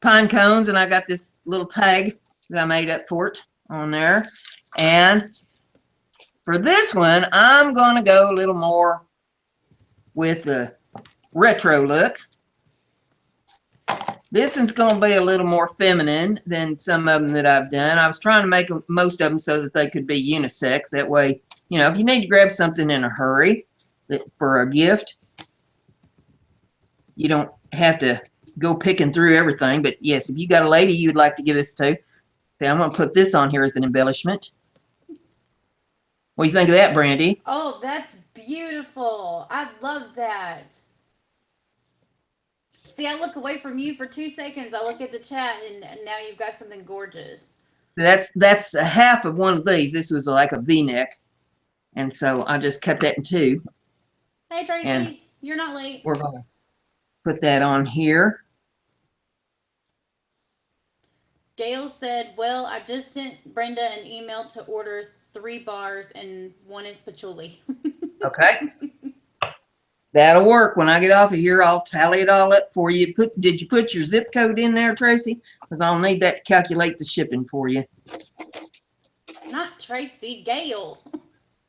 Speaker 1: pine cones, and I got this little tag that I made up for it on there. And for this one, I'm going to go a little more with the retro look. This one's going to be a little more feminine than some of them that I've done. I was trying to make most of them so that they could be unisex. That way, you know, if you need to grab something in a hurry for a gift, you don't have to go picking through everything. But yes, if you got a lady you'd like to give this to, see, I'm going to put this on here as an embellishment. What do you think of that, Brandy?
Speaker 2: Oh, that's beautiful. I love that. See, I look away from you for 2 seconds. I look at the chat, and now you've got something gorgeous.
Speaker 1: That's a half of one of these. This was like a V-neck, and so I just cut that in 2.
Speaker 2: Hey, Tracy,
Speaker 1: and
Speaker 2: you're not late.
Speaker 1: We're going to put that on here.
Speaker 2: Gail said, well, I just sent Brenda an email to order 3 bars, and 1 is patchouli.
Speaker 1: Okay. That'll work. When I get off of here, I'll tally it all up for you. Did you put your zip code in there, Tracy? Because I'll need that to calculate the shipping for you.
Speaker 2: Not Tracy, Gail.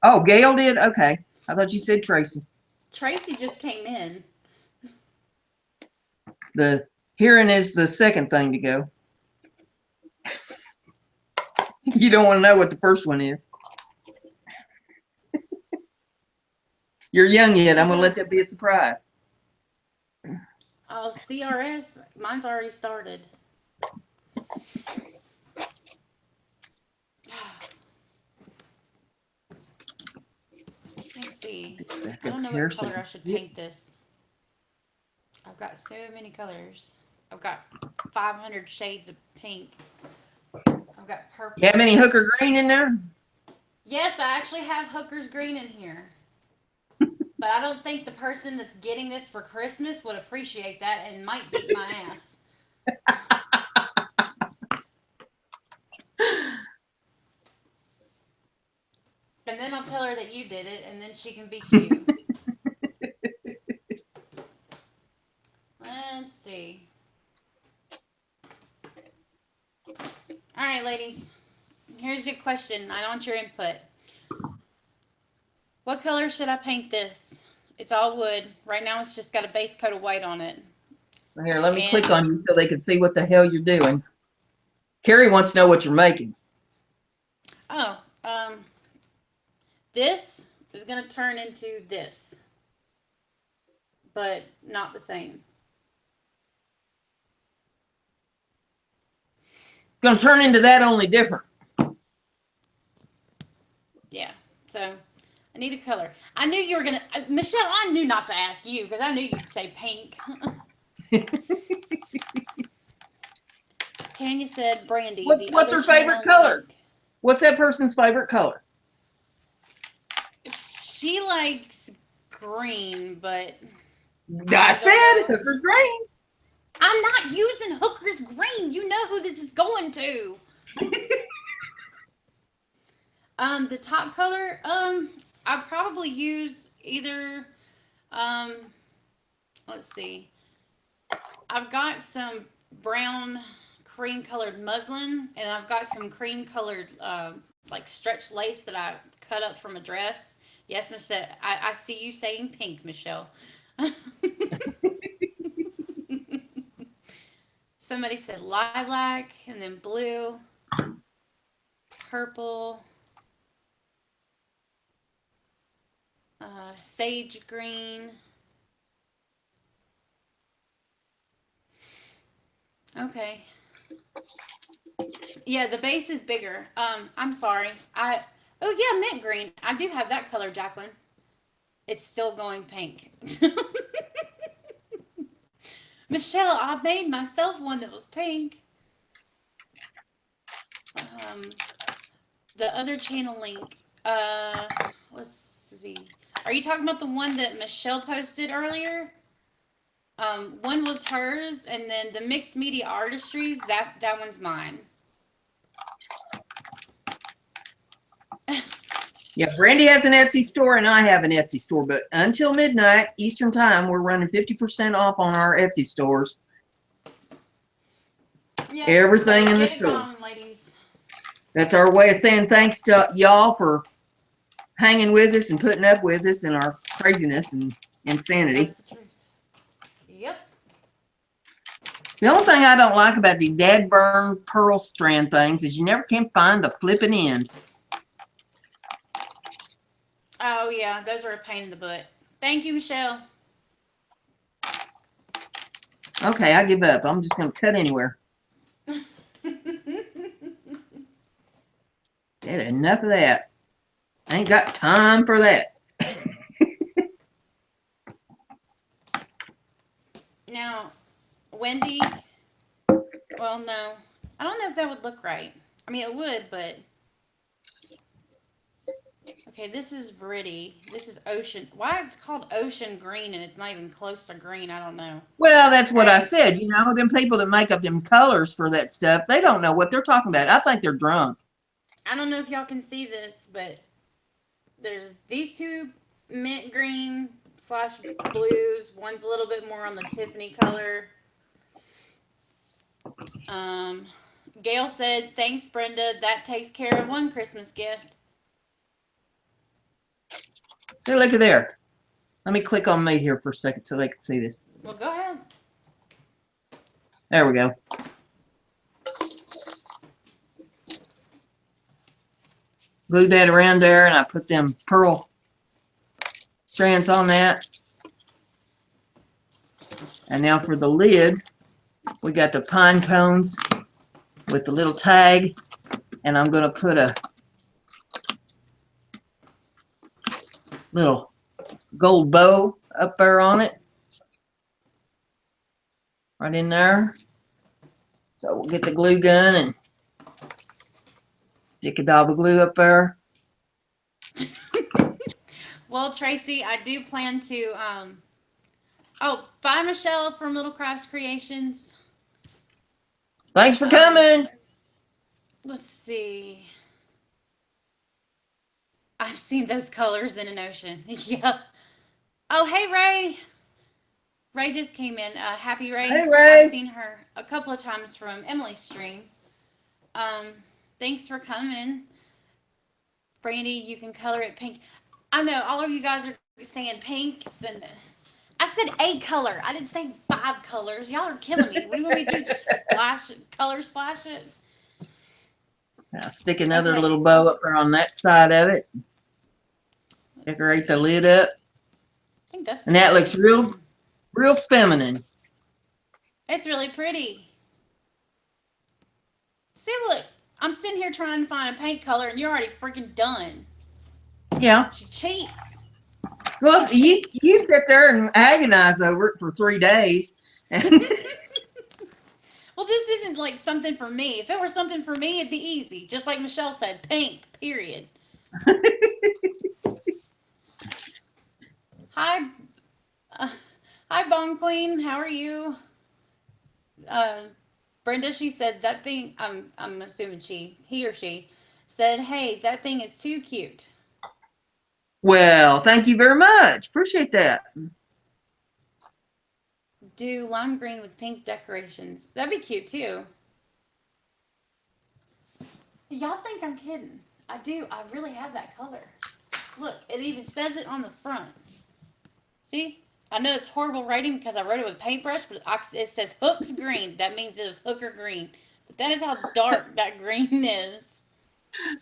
Speaker 1: Oh, Gail did? Okay. I thought you said Tracy.
Speaker 2: Tracy just came in.
Speaker 1: Hearing is the second thing to go. You don't want to know what the first one is. You're young yet. I'm going to let that be a surprise.
Speaker 2: Oh, CRS. Mine's already started. Let's see. I don't know what color I should paint this. I've got so many colors. I've got 500 shades of pink. I've got purple.
Speaker 1: You have any hooker green in there?
Speaker 2: Yes, I actually have Hooker's green in here. But I don't think the person that's getting this for Christmas would appreciate that and might beat my ass. And then I'll tell her that you did it, and then she can beat you. Let's see. All right, ladies. Here's your question. I want your input. What color should I paint this? It's all wood. Right now it's just got a base coat of white on it.
Speaker 1: Here, let me click on you so they can see what the hell you're doing. Carrie wants to know what you're making.
Speaker 2: Oh, this is going to turn into this, but not the same.
Speaker 1: Going to turn into that, only different.
Speaker 2: Yeah, so I need a color. I knew you were going to, Michelle, I knew not to ask you because I knew you'd say pink. Tanya said brandy.
Speaker 1: What's her favorite color? Link. What's that person's favorite color?
Speaker 2: She likes green, but
Speaker 1: I said Hooker's green.
Speaker 2: I'm not using Hooker's green. You know who this is going to. The top color, I probably use either, let's see. I've got some brown cream colored muslin, and I've got some cream colored like stretch lace that I cut up from a dress. Yes, Michelle, I see you saying pink, Michelle. Somebody said lilac, and then blue, purple, sage green. Okay. Yeah, the base is bigger. I'm sorry. Oh yeah, mint green. I do have that color, Jacqueline. It's still going pink. Michelle, I made myself one that was pink. The other channel link. Let's see. Are you talking about the one that Michelle posted earlier? One was hers, and then the mixed media artistries, that one's mine.
Speaker 1: Yeah, Brandy has an Etsy store and I have an Etsy store, but until midnight Eastern time, we're running 50% off on our Etsy stores. Yeah, everything in the store. That's our way of saying thanks to y'all for hanging with us and putting up with us in our craziness and insanity.
Speaker 2: That's the truth. Yep.
Speaker 1: The only thing I don't like about these dad burn pearl strand things is you never can find the flipping end.
Speaker 2: Oh, yeah, those are a pain in the butt. Thank you, Michelle.
Speaker 1: Okay, I give up. I'm just going to cut anywhere. Get enough of that. I ain't got time for that.
Speaker 2: Now, Wendy, well, no. I don't know if that would look right. I mean, it would, but... Okay, this is pretty. This is ocean. Why is it called ocean green and it's not even close to green? I don't know.
Speaker 1: Well, that's what I said. You know, them people that make up them colors for that stuff, they don't know what they're talking about. I think they're drunk.
Speaker 2: I don't know if y'all can see this, but there's these two mint green / blues. One's a little bit more on the Tiffany color. Gail said, thanks, Brenda. That takes care of one Christmas gift.
Speaker 1: So look at there. Let me click on me here for a second so they can see this.
Speaker 2: Well, go ahead.
Speaker 1: There we go. Glued that around there, and I put them pearl strands on that. And now for the lid, we got the pine cones with the little tag, and I'm going to put a little gold bow up there on it, right in there. So we'll get the glue gun and stick a dab of glue up there.
Speaker 2: Well, Tracy, I do plan to, oh, bye, Michelle from Little Crafts Creations.
Speaker 1: Thanks for coming.
Speaker 2: Let's see. I've seen those colors in an ocean. Yeah. Oh, hey, Ray. Ray just came in. Happy Ray.
Speaker 1: Hey, Ray.
Speaker 2: I've seen her a couple of times from Emily's stream. Thanks for coming. Brandy, you can color it pink. I know all of you guys are saying pinks, and I said a color. I didn't say 5 colors. Y'all are killing me. What do you want me to do? Just splash it, color splash it?
Speaker 1: Now stick another little bow up there on that side of it. Decorate the lid up.
Speaker 2: I think that's
Speaker 1: and that looks real feminine.
Speaker 2: It's really pretty. See, look, I'm sitting here trying to find a paint color, and you're already freaking done.
Speaker 1: Yeah.
Speaker 2: She cheats.
Speaker 1: Well, you sit there and agonize over it for 3 days.
Speaker 2: Well, this isn't like something for me. If it were something for me, it'd be easy. Just like Michelle said, pink, period. Hi, hi, Bong Queen. How are you? Brenda, she said that thing. I'm assuming he or she said, "Hey, that thing is too cute."
Speaker 1: Well, thank you very much. Appreciate that.
Speaker 2: Do lime green with pink decorations. That'd be cute too. Y'all think I'm kidding? I do. I really have that color. Look, it even says it on the front. See? I know it's horrible writing because I wrote it with a paintbrush, but it says Hooks Green. That means it is hooker green. But that is how dark that green is.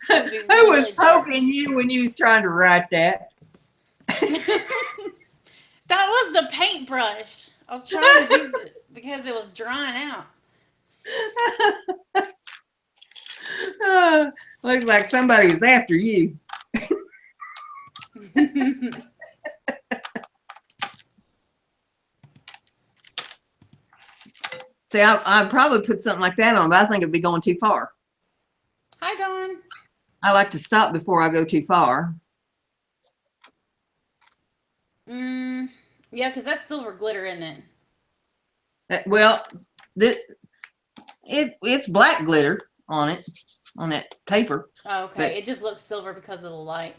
Speaker 2: Really,
Speaker 1: I was
Speaker 2: really
Speaker 1: poking
Speaker 2: dark.
Speaker 1: you when you was trying to write that.
Speaker 2: That was the paintbrush. I was trying to use it because it was drying out.
Speaker 1: Looks like somebody is after you. See, I'd probably put something like that on, but I think it'd be going too far.
Speaker 2: Hi, Dawn.
Speaker 1: I like to stop before I go too far.
Speaker 2: Yeah, because that's silver glitter, isn't it?
Speaker 1: Well, it's black glitter on it, on that paper.
Speaker 2: Oh, okay. It just looks silver because of the light.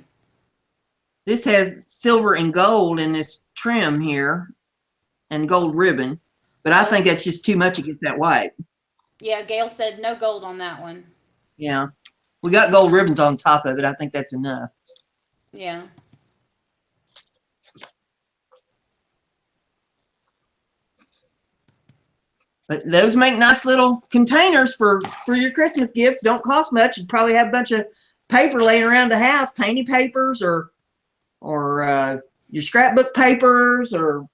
Speaker 1: This has silver and gold in this trim here and gold ribbon, but I think that's just too much against that white.
Speaker 2: Yeah, Gail said no gold on that one.
Speaker 1: Yeah. We got gold ribbons on top of it. I think that's enough.
Speaker 2: Yeah.
Speaker 1: But those make nice little containers for your Christmas gifts. Don't cost much. You'd probably have a bunch of paper laying around the house, painting papers or your scrapbook papers or,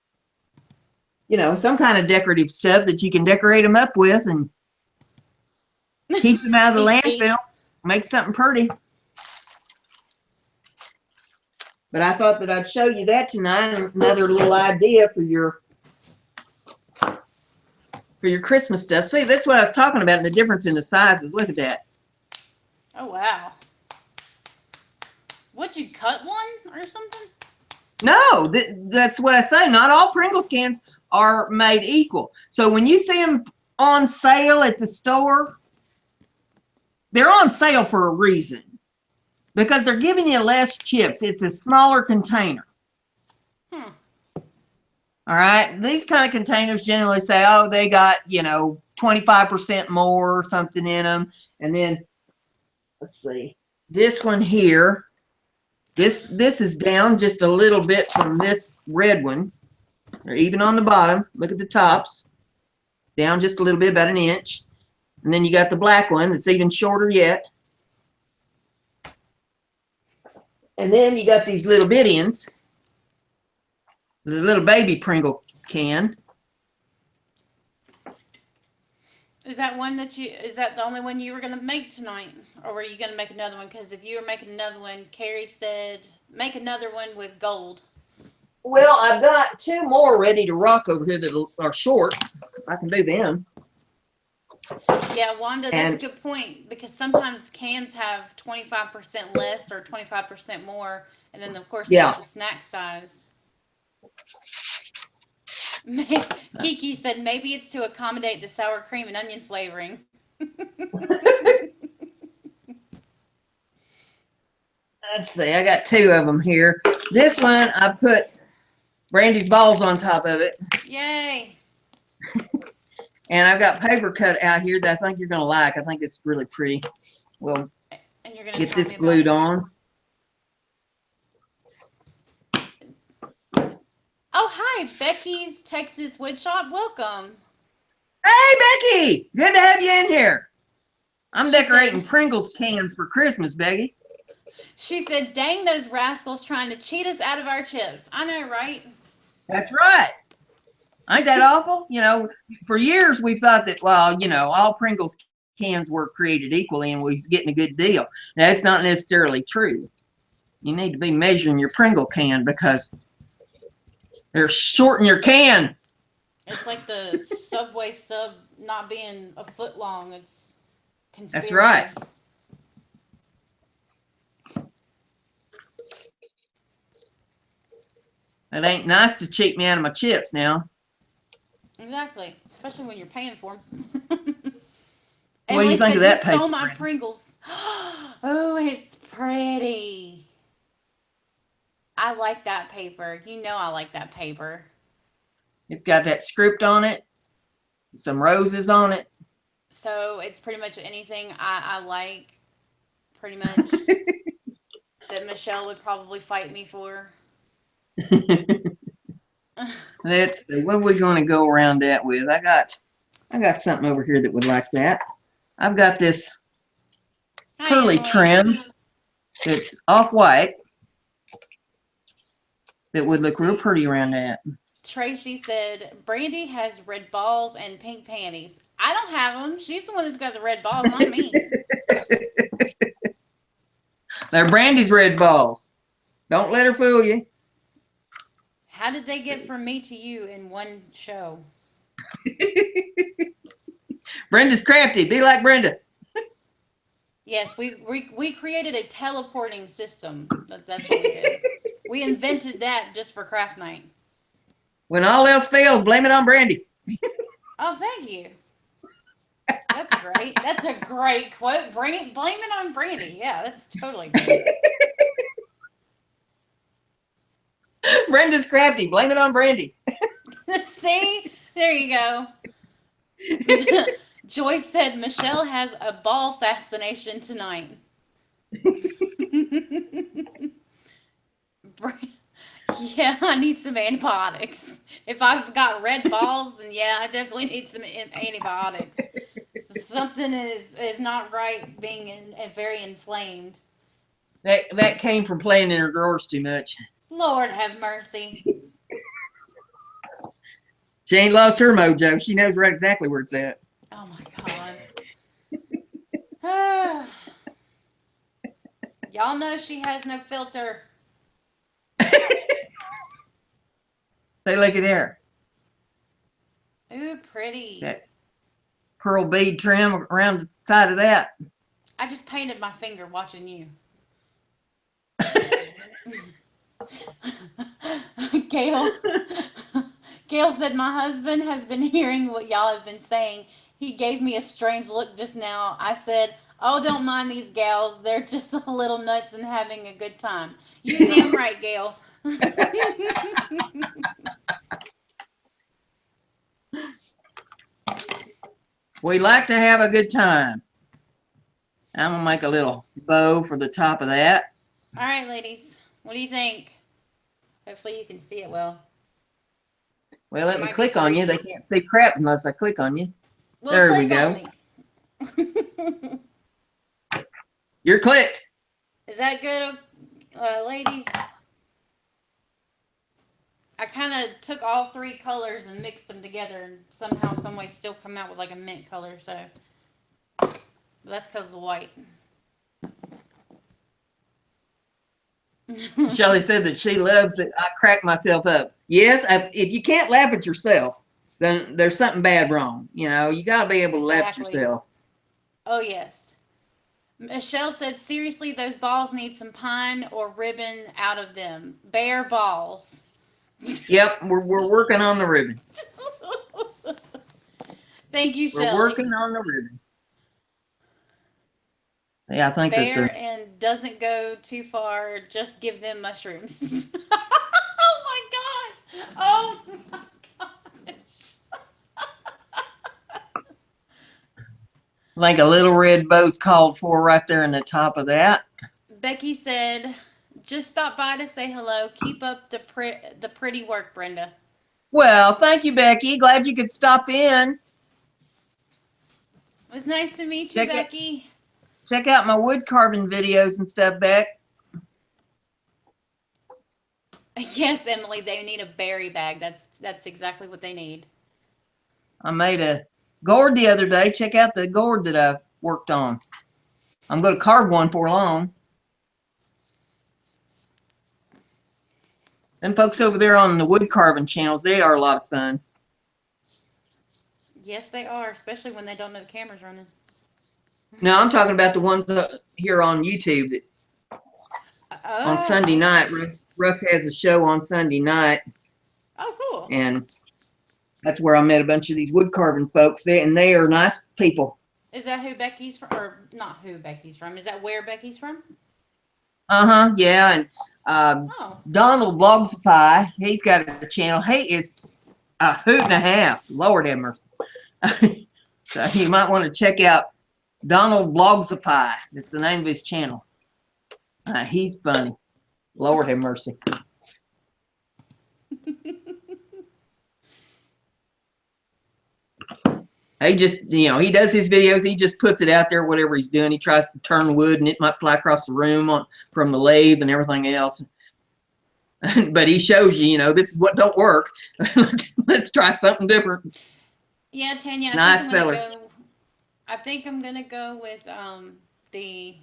Speaker 1: you know, some kind of decorative stuff that you can decorate them up with and keep them out of the landfill. Make something pretty. But I thought that I'd show you that tonight. Another little idea for your Christmas stuff. See, that's what I was talking about, and the difference in the sizes. Look at that.
Speaker 2: Oh, wow. Would you cut one or something?
Speaker 1: No, that's what I say. Not all Pringles cans are made equal. So when you see them on sale at the store, they're on sale for a reason. Because they're giving you less chips. It's a smaller container.
Speaker 2: Hmm.
Speaker 1: All right. These kind of containers generally say, oh, they got, you know, 25% more or something in them. And then, let's see, this one here, this is down just a little bit from this red one. Or even on the bottom. Look at the tops. down just a little bit, about an inch. And then you got the black one that's even shorter yet. And then you got these little bitty-uns, the little baby Pringle can.
Speaker 2: Is that one that is that the only one you were going to make tonight? Or were you going to make another one? Because if you were making another one, Carrie said, make another one with gold.
Speaker 1: Well, I've got 2 more ready to rock over here that are short. I can do them.
Speaker 2: Yeah, Wanda, that's a good point, because sometimes cans have 25% less or 25% more, and then of course there's the snack size. Kiki said maybe it's to accommodate the sour cream and onion flavoring.
Speaker 1: Let's see, I got 2 of them here. This one, I put Brandy's balls on top of it.
Speaker 2: Yay!
Speaker 1: And I've got paper cut out here that I think you're going to like. I think it's really pretty. We'll get this glued on.
Speaker 2: Oh, hi, Becky's Texas Woodshop. Welcome.
Speaker 1: Hey, Becky! Good to have you in here. I'm decorating Pringles cans for Christmas, Becky.
Speaker 2: She said, dang those rascals trying to cheat us out of our chips. I know, right?
Speaker 1: That's right. Ain't that awful? You know, for years we've thought that, well, you know, all Pringles cans were created equally and we was getting a good deal. That's not necessarily true. You need to be measuring your Pringle can because they're shorting your can.
Speaker 2: It's like the Subway sub not being a foot long. It's conspiracy.
Speaker 1: That's right. It ain't nice to cheat me out of my chips now.
Speaker 2: Exactly, especially when you're paying for them.
Speaker 1: What do you think of that paper?
Speaker 2: Stole my Pringles. Oh, it's pretty. I like that paper. You know I like that paper.
Speaker 1: It's got that script on it, some roses on it.
Speaker 2: So it's pretty much anything I like, pretty much, that Michelle would probably fight me for.
Speaker 1: Let's see, what are we going to go around that with? I got something over here that would like that. I've got this curly trim that's off-white that would look real pretty around that.
Speaker 2: Tracy said, Brandy has red balls and pink panties. I don't have them. She's the one who's got the red balls, not me.
Speaker 1: They're Brandy's red balls. Don't let her fool you.
Speaker 2: How did they get from me to you in one show?
Speaker 1: Brenda's crafty. Be like Brenda.
Speaker 2: Yes, we created a teleporting system. That's what we did. We invented that just for craft night.
Speaker 1: When all else fails, blame it on Brandy.
Speaker 2: Oh, thank you. That's great. That's a great quote. Blame it on Brandy. Yeah, that's totally good.
Speaker 1: Brenda's crafty. Blame it on Brandy.
Speaker 2: See? There you go. Joyce said Michelle has a ball fascination tonight. Yeah, I need some antibiotics. If I've got red balls, then yeah, I definitely need some antibiotics. Something is not right, being very inflamed.
Speaker 1: That came from playing in her drawers too much.
Speaker 2: Lord have mercy.
Speaker 1: She ain't lost her mojo. She knows right exactly where it's at.
Speaker 2: Oh my God. Y'all know she has no filter.
Speaker 1: Say, look at there.
Speaker 2: Ooh, pretty.
Speaker 1: That pearl bead trim around the side of that.
Speaker 2: I just painted my finger watching you. Gail said, my husband has been hearing what y'all have been saying. He gave me a strange look just now. I said, oh, don't mind these gals. They're just a little nuts and having a good time. You damn right, Gail.
Speaker 1: We like to have a good time. I'm going to make a little bow for the top of that.
Speaker 2: All right, ladies. What do you think? Hopefully you can see it well.
Speaker 1: Well, let
Speaker 2: It
Speaker 1: me
Speaker 2: might be
Speaker 1: click on you. They
Speaker 2: streaky.
Speaker 1: can't see crap unless I click on you.
Speaker 2: Well,
Speaker 1: There we
Speaker 2: click on
Speaker 1: go.
Speaker 2: me.
Speaker 1: You're clicked.
Speaker 2: Is that good, ladies? I kind of took all three colors and mixed them together, and somehow, some way, still come out with like a mint color. So that's because of the white.
Speaker 1: Shelley said that she loves that I crack myself up. Yes, if you can't laugh at yourself, then there's something bad wrong. You know, you got to be able to laugh at
Speaker 2: Exactly.
Speaker 1: yourself.
Speaker 2: Oh, yes. Michelle said, seriously, those balls need some pine or ribbon out of them. Bare balls.
Speaker 1: Yep, we're working on the ribbon.
Speaker 2: Thank you,
Speaker 1: We're
Speaker 2: Shelley.
Speaker 1: working on the ribbon. Yeah, I think that
Speaker 2: Bare and doesn't go too far. Just give them mushrooms. Oh my god! Oh my gosh!
Speaker 1: like a little red bow's called for right there in the top of that.
Speaker 2: Becky said, "Just stop by to say hello. Keep up the pretty work, Brenda."
Speaker 1: Well, thank you, Becky. Glad you could stop in.
Speaker 2: It was nice to meet you, Becky.
Speaker 1: Check out my wood carving videos and stuff, Beck.
Speaker 2: Yes, Emily, they need a berry bag. That's exactly what they need.
Speaker 1: I made a gourd the other day. Check out the gourd that I worked on. I'm going to carve one for long. Them folks over there on the wood carving channels, they are a lot of fun.
Speaker 2: Yes, they are, especially when they don't know the camera's running.
Speaker 1: No, I'm talking about the ones here on YouTube that on Sunday night. Russ has a show on Sunday night.
Speaker 2: Oh, cool.
Speaker 1: And that's where I met a bunch of these wood carving folks. They are nice people.
Speaker 2: Is that who Becky's from? Or not who Becky's from? Is that where Becky's from?
Speaker 1: Uh-huh, yeah. And Donald Blogsify, he's got a channel. He is a hoot and a half. Lord have mercy. So you might want to check out Donald Blogsify. That's the name of his channel. He's funny. Lord have mercy. He just, you know, he does his videos. He just puts it out there, whatever he's doing. He tries to turn wood and it might fly across the room from the lathe and everything else. But he shows you, you know, this is what don't work. Let's try something different.
Speaker 2: Yeah, Tanya,
Speaker 1: Nice feller.
Speaker 2: I think I'm gonna go with the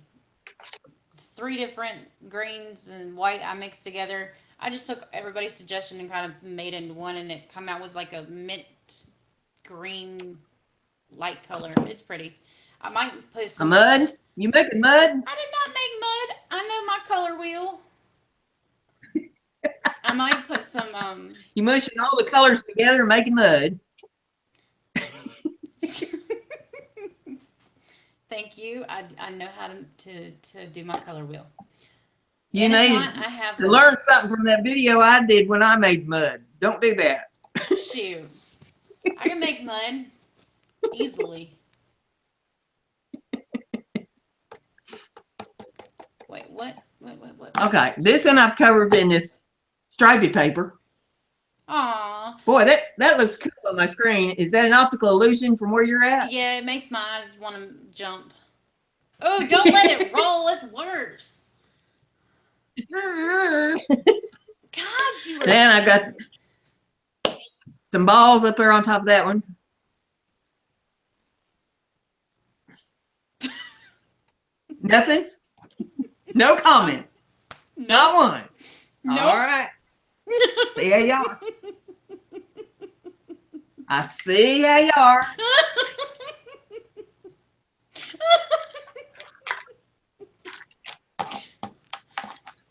Speaker 2: 3 different greens and white I mixed together. I just took everybody's suggestion and kind of made it into one, and it come out with like a mint green light color. It's pretty. I might put some
Speaker 1: mud. You making mud?
Speaker 2: I did not make mud. I know my color wheel. I might put some
Speaker 1: You mushing all the colors together and making mud.
Speaker 2: Thank you. I know how to do my color wheel.
Speaker 1: You need to learn something from that video I did when I made mud. Don't do that.
Speaker 2: Shoot. I can make mud easily. Wait, what? What?
Speaker 1: Okay, this one I've covered in this stripy paper.
Speaker 2: Aw.
Speaker 1: Boy, that looks cool on my screen. Is that an optical illusion from where you're at?
Speaker 2: Yeah, it makes my eyes want to jump. Oh, don't let it roll. It's worse. God, you were...
Speaker 1: Then I got some balls up there on top of that one. Nothing? No comment. Nope. Not one. Nope. All right. There you are. I see how you are.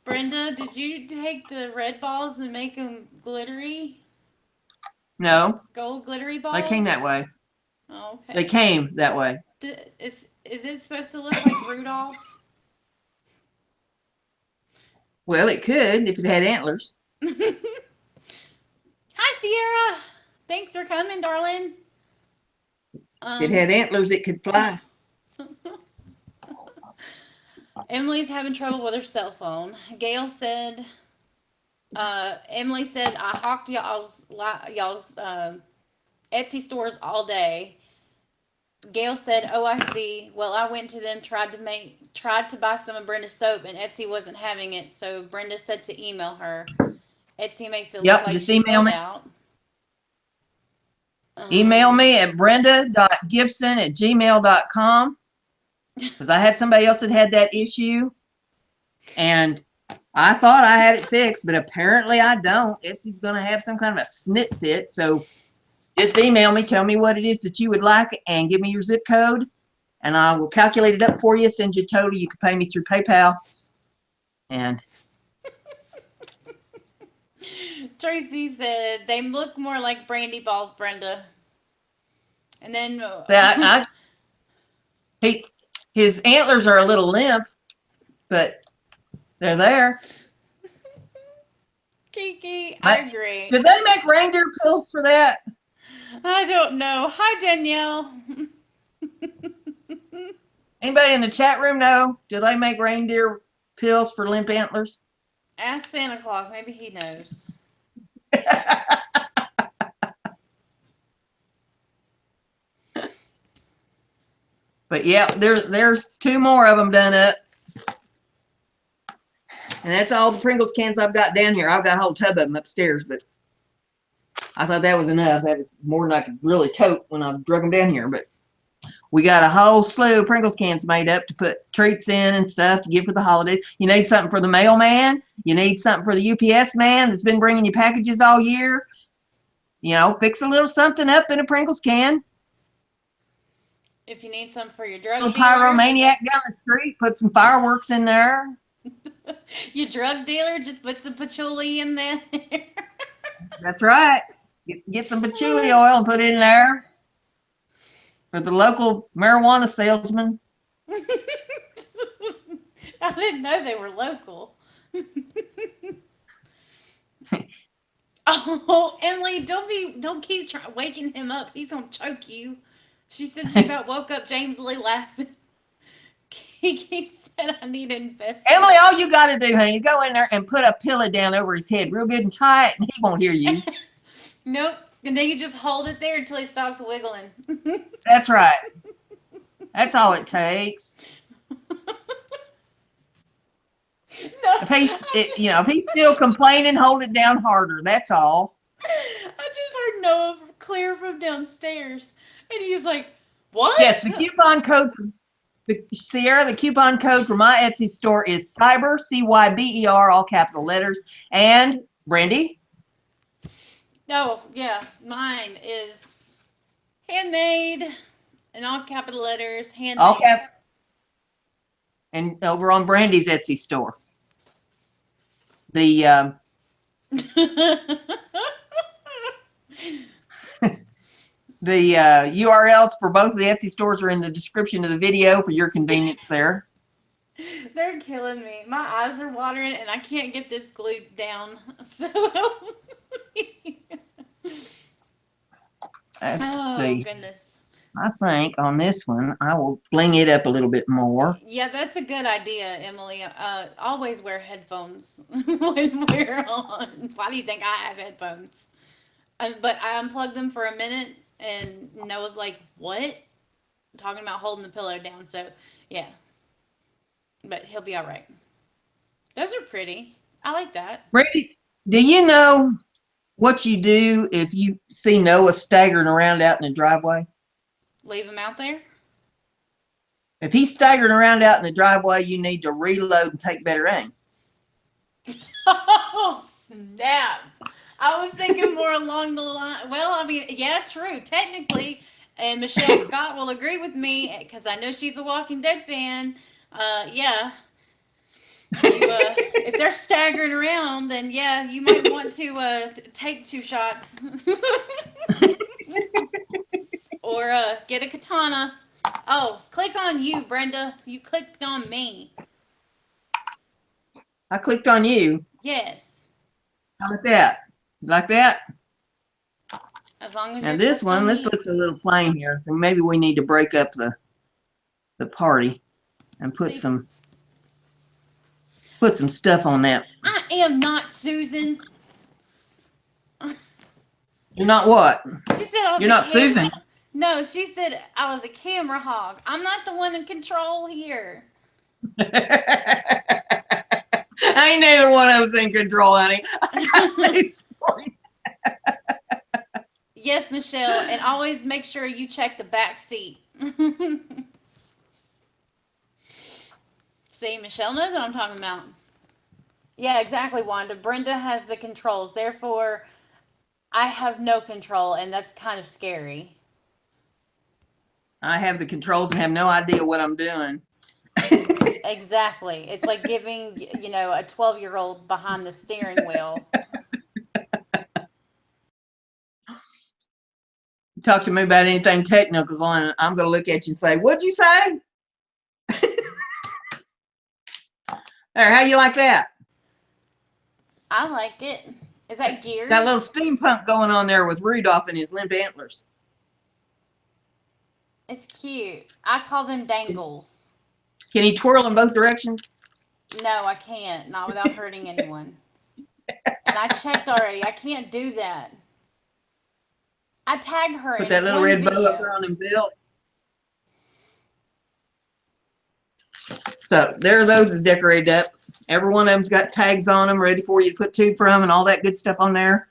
Speaker 2: Brenda, did you take the red balls and make them glittery?
Speaker 1: No.
Speaker 2: Gold glittery balls?
Speaker 1: They came that way.
Speaker 2: Oh, okay.
Speaker 1: They came that way.
Speaker 2: Is it supposed to look like Rudolph?
Speaker 1: Well, it could if it had antlers.
Speaker 2: Hi, Sierra. Thanks for coming, darling.
Speaker 1: If it had antlers, it could fly.
Speaker 2: Emily's having trouble with her cell phone. Gail said Emily said I hawked y'all's Etsy stores all day. Gail said, "Oh, I see. Well, I went to them, tried to buy some of Brenda's soap, and Etsy wasn't having it. So Brenda said to email her. Etsy makes it look
Speaker 1: Yep,
Speaker 2: like
Speaker 1: just
Speaker 2: she
Speaker 1: email
Speaker 2: sold
Speaker 1: me.
Speaker 2: out.
Speaker 1: Email me at brenda.gibson@gmail.com because I had somebody else that had that issue, and I thought I had it fixed, but apparently I don't. Etsy's going to have some kind of a snit fit, so just email me, tell me what it is that you would like, and give me your zip code, and I will calculate it up for you, send you a total. You can pay me through PayPal. And
Speaker 2: Tracy said they look more like brandy balls, Brenda. And then
Speaker 1: his antlers are a little limp, but they're there.
Speaker 2: Kiki,
Speaker 1: But
Speaker 2: I agree.
Speaker 1: did they make reindeer pills for that?
Speaker 2: I don't know. Hi, Danielle.
Speaker 1: Anybody in the chat room know? Do they make reindeer pills for limp antlers?
Speaker 2: Ask Santa Claus. Maybe he knows.
Speaker 1: But yeah, there's 2 more of them done up. And that's all the Pringles cans I've got down here. I've got a whole tub of them upstairs, but I thought that was enough. That was more than I could really tote when I drug them down here. But we got a whole slew of Pringles cans made up to put treats in and stuff to give for the holidays. You need something for the mailman. You need something for the UPS man that's been bringing you packages all year. You know, fix a little something up in a Pringles can.
Speaker 2: If you need some for your drug
Speaker 1: Little
Speaker 2: dealer,
Speaker 1: pyromaniac down the street, put some fireworks in there.
Speaker 2: your drug dealer, just put some patchouli in there.
Speaker 1: That's right. Get some patchouli oil and put it in there for the local marijuana salesman.
Speaker 2: I didn't know they were local. Oh, Emily, don't keep waking him up. He's gonna choke you. She said she about woke up James Lee laughing. He said I need to invest.
Speaker 1: Emily, all you got to do, honey, is go in there and put a pillow down over his head real good and tight, and he won't hear you.
Speaker 2: Nope. And then you just hold it there until he stops wiggling.
Speaker 1: That's right. That's all it takes.
Speaker 2: No,
Speaker 1: if he's still complaining, hold it down harder. That's all.
Speaker 2: I just heard Noah clear from downstairs, and he's like, "What?"
Speaker 1: Yes, the coupon code for Sierra. The coupon code for my Etsy store is Cyber, CYBER, all capital letters. And Brandy.
Speaker 2: Oh yeah, mine is handmade in all capital letters. Handmade.
Speaker 1: All cap. And over on Brandy's Etsy store. The the URLs for both of the Etsy stores are in the description of the video for your convenience there.
Speaker 2: They're killing me. My eyes are watering and I can't get this glued down. So
Speaker 1: let's see.
Speaker 2: Goodness.
Speaker 1: I think on this one, I will bling it up a little bit more.
Speaker 2: Yeah, that's a good idea, Emily. Always wear headphones when we're on. Why do you think I have headphones? But I unplugged them for a minute, and Noah's like, "What?" Talking about holding the pillow down. So, yeah. But he'll be all right. Those are pretty. I like that.
Speaker 1: Brandy, do you know what you do if you see Noah staggering around out in the driveway?
Speaker 2: Leave him out there?
Speaker 1: If he's staggering around out in the driveway, you need to reload and take better aim.
Speaker 2: Oh, snap. I was thinking more along the line. Well, I mean, yeah, true. Technically, and Michelle Scott will agree with me because I know she's a Walking Dead fan. Yeah. If they're staggering around, then yeah, you might want to take 2 shots. Or get a katana. Oh, click on you, Brenda. You clicked on me.
Speaker 1: I clicked on you.
Speaker 2: Yes.
Speaker 1: How about that? Like that?
Speaker 2: As long as
Speaker 1: now this one, this looks a little plain here, so maybe we need to break up the party and put some put some stuff on that.
Speaker 2: I am not Susan.
Speaker 1: You're not what?
Speaker 2: She said I was
Speaker 1: You're
Speaker 2: a
Speaker 1: not
Speaker 2: camera.
Speaker 1: Susan.
Speaker 2: No, she said I was a camera hog. I'm not the one in control here.
Speaker 1: I ain't neither one of us in control, honey. I got these for you.
Speaker 2: Yes, Michelle, and always make sure you check the back seat. See, Michelle knows what I'm talking about. Yeah, exactly, Wanda. Brenda has the controls. Therefore, I have no control, and that's kind of scary.
Speaker 1: I have the controls and have no idea what I'm doing.
Speaker 2: Exactly. It's like giving, a 12-year-old behind the steering wheel.
Speaker 1: Talk to me about anything technical, and I'm going to look at you and say, "What'd you say?" There, how you like that?
Speaker 2: I like it. Is that gears?
Speaker 1: Got a little steampunk going on there with Rudolph and his limp antlers.
Speaker 2: It's cute. I call them dangles.
Speaker 1: Can he twirl in both directions?
Speaker 2: No, I can't. Not without hurting anyone. And I checked already. I can't do that. I tagged her
Speaker 1: Put
Speaker 2: in
Speaker 1: that little
Speaker 2: one
Speaker 1: red bow
Speaker 2: video.
Speaker 1: up there on him belt. So there those is decorated up. Every one of them's got tags on them, ready for you to put to from and all that good stuff on there.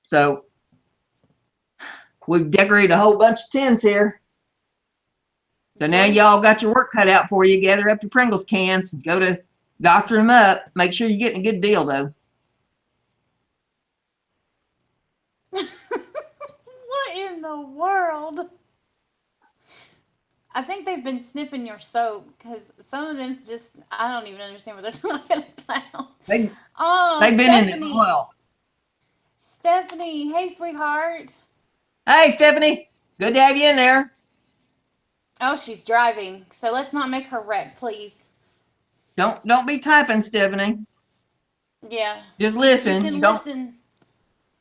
Speaker 1: So we've decorated a whole bunch of tins here. So now y'all got your work cut out for you. Gather up your Pringles cans and go to doctor them up. Make sure you're getting a good deal, though.
Speaker 2: What in the world? I think they've been sniffing your soap because some of them just, I don't even understand what they're talking about.
Speaker 1: They've
Speaker 2: Oh,
Speaker 1: been in
Speaker 2: Stephanie.
Speaker 1: the oil.
Speaker 2: Stephanie, hey, sweetheart.
Speaker 1: Hey, Stephanie. Good to have you in there.
Speaker 2: Oh, she's driving, so let's not make her wreck, please.
Speaker 1: Don't be typing, Stephanie.
Speaker 2: Yeah.
Speaker 1: Just
Speaker 2: You
Speaker 1: listen.
Speaker 2: can
Speaker 1: Don't
Speaker 2: listen.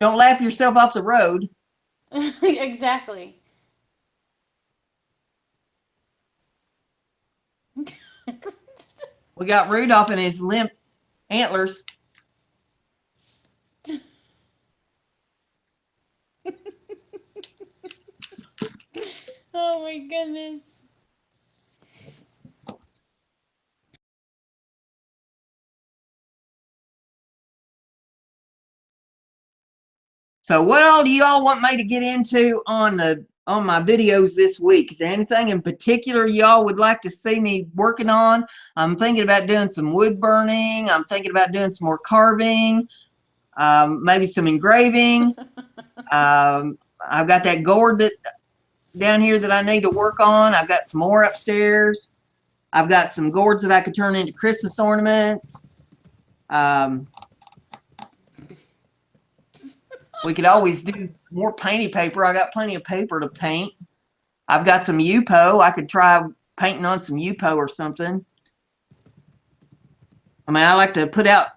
Speaker 1: laugh yourself off the road.
Speaker 2: Exactly.
Speaker 1: We got Rudolph and his limp antlers.
Speaker 2: Oh my goodness.
Speaker 1: So what all do y'all want me to get into on my videos this week? Is there anything in particular y'all would like to see me working on? I'm thinking about doing some wood burning. I'm thinking about doing some more carving, maybe some engraving. I've got that gourd that down here that I need to work on. I've got some more upstairs. I've got some gourds that I could turn into Christmas ornaments. We could always do more painty paper. I got plenty of paper to paint. I've got some Yupo. I could try painting on some Yupo or something. I mean, I like to put out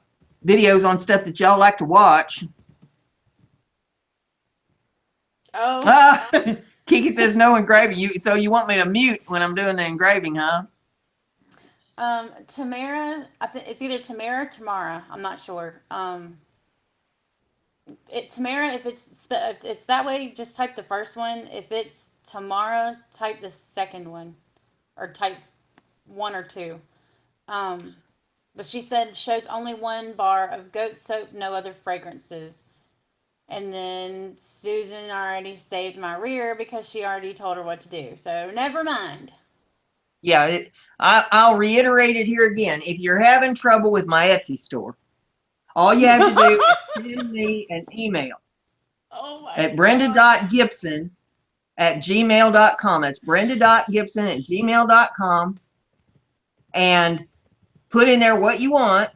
Speaker 1: videos on stuff that y'all like to watch.
Speaker 2: Oh.
Speaker 1: Kiki says no engraving. So you want me to mute when I'm doing the engraving, huh?
Speaker 2: Tamara, I think it's either Tamara or Tamara. I'm not sure. Tamara, if it's that way, just type the first one. If it's Tamara, type the second one, or type 1 or 2. But she said shows only 1 bar of goat soap, no other fragrances. And then Susan already saved my rear because she already told her what to do. So never mind.
Speaker 1: Yeah, I'll reiterate it here again. If you're having trouble with my Etsy store, all you have to do is send me an email at brenda.gibson@gmail.com. That's brenda.gibson@gmail.com. And put in there what you want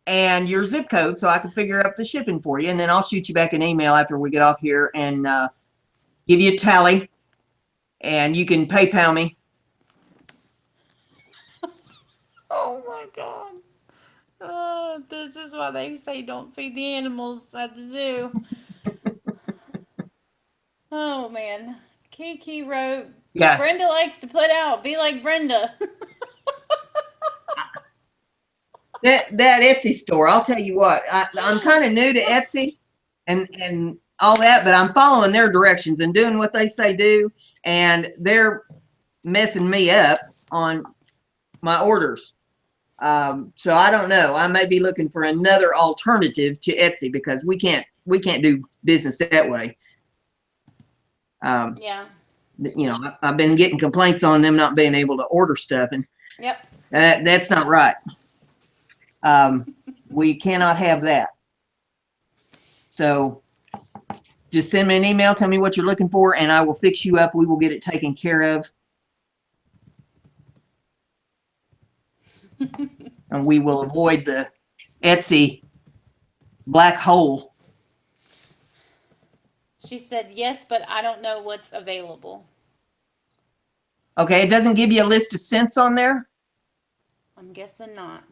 Speaker 1: and your zip code so I can figure out the shipping for you. And then I'll shoot you back an email after we get off here and give you a tally. And you can PayPal me.
Speaker 2: Oh my God. This is why they say don't feed the animals at the zoo. Oh man. Kiki wrote,
Speaker 1: Yeah.
Speaker 2: Brenda likes to put out, be like Brenda.
Speaker 1: that Etsy store, I'll tell you what, I'm kind of new to Etsy and all that, but I'm following their directions and doing what they say do, and they're messing me up on my orders. So I don't know. I may be looking for another alternative to Etsy because we can't do business that way.
Speaker 2: Yeah.
Speaker 1: You know, I've been getting complaints on them not being able to order stuff, and
Speaker 2: Yep.
Speaker 1: that's not right. We cannot have that. So just send me an email, tell me what you're looking for, and I will fix you up. We will get it taken care of. And we will avoid the Etsy black hole.
Speaker 2: She said, yes, but I don't know what's available.
Speaker 1: Okay, it doesn't give you a list of scents on there?
Speaker 2: I'm guessing not.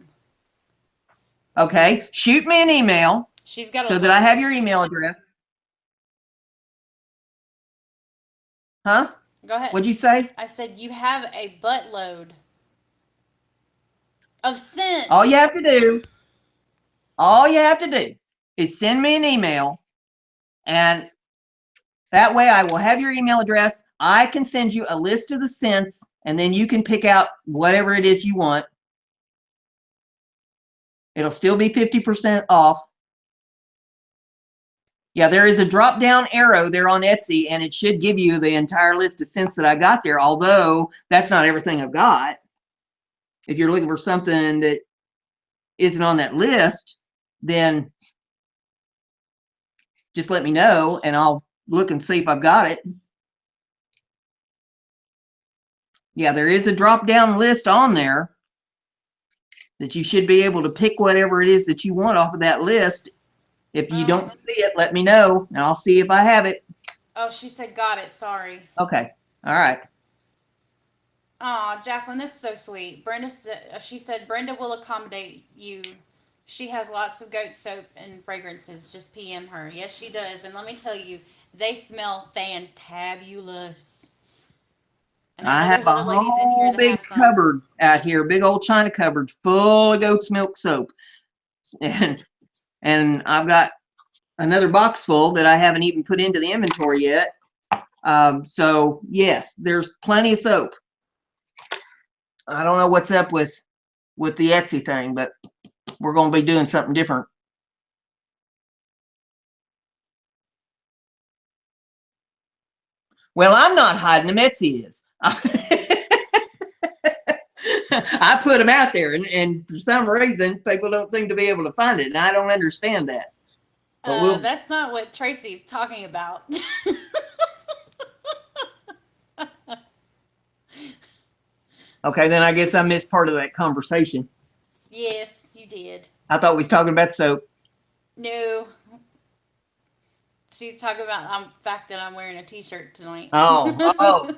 Speaker 1: Okay, shoot me an email
Speaker 2: She's got
Speaker 1: so that I have your email address. Huh?
Speaker 2: Go ahead.
Speaker 1: What'd you say?
Speaker 2: I said, you have a buttload of scents.
Speaker 1: All you have to do is send me an email, and that way I will have your email address. I can send you a list of the scents, and then you can pick out whatever it is you want. It'll still be 50% off. Yeah, there is a drop down arrow there on Etsy, and it should give you the entire list of scents that I got there, although that's not everything I've got. If you're looking for something that isn't on that list, then just let me know and I'll look and see if I've got it. Yeah, there is a drop down list on there that you should be able to pick whatever it is that you want off of that list. If you don't see it, let me know and I'll see if I have it.
Speaker 2: Oh, she said, got it. Sorry.
Speaker 1: Okay. All right.
Speaker 2: Aw, Jacqueline, this is so sweet. Brenda said, she said, Brenda will accommodate you. She has lots of goat soap and fragrances. Just PM her. Yes, she does. And let me tell you, they smell fantabulous. And I know
Speaker 1: have
Speaker 2: there's
Speaker 1: a
Speaker 2: other ladies in here
Speaker 1: whole
Speaker 2: that
Speaker 1: big
Speaker 2: have some.
Speaker 1: cupboard out here, big old china cupboard full of goat's milk soap. And I've got another box full that I haven't even put into the inventory yet. So yes, there's plenty of soap. I don't know what's up with the Etsy thing, but we're going to be doing something different. Well, I'm not hiding them. Etsy is. I put them out there, and for some reason, people don't seem to be able to find it, and I don't understand that. But
Speaker 2: That's not what Tracy's talking about.
Speaker 1: Okay, then I guess I missed part of that conversation.
Speaker 2: Yes, you did.
Speaker 1: I thought we was talking about soap.
Speaker 2: No. She's talking about the fact that I'm wearing a t-shirt tonight.
Speaker 1: Oh,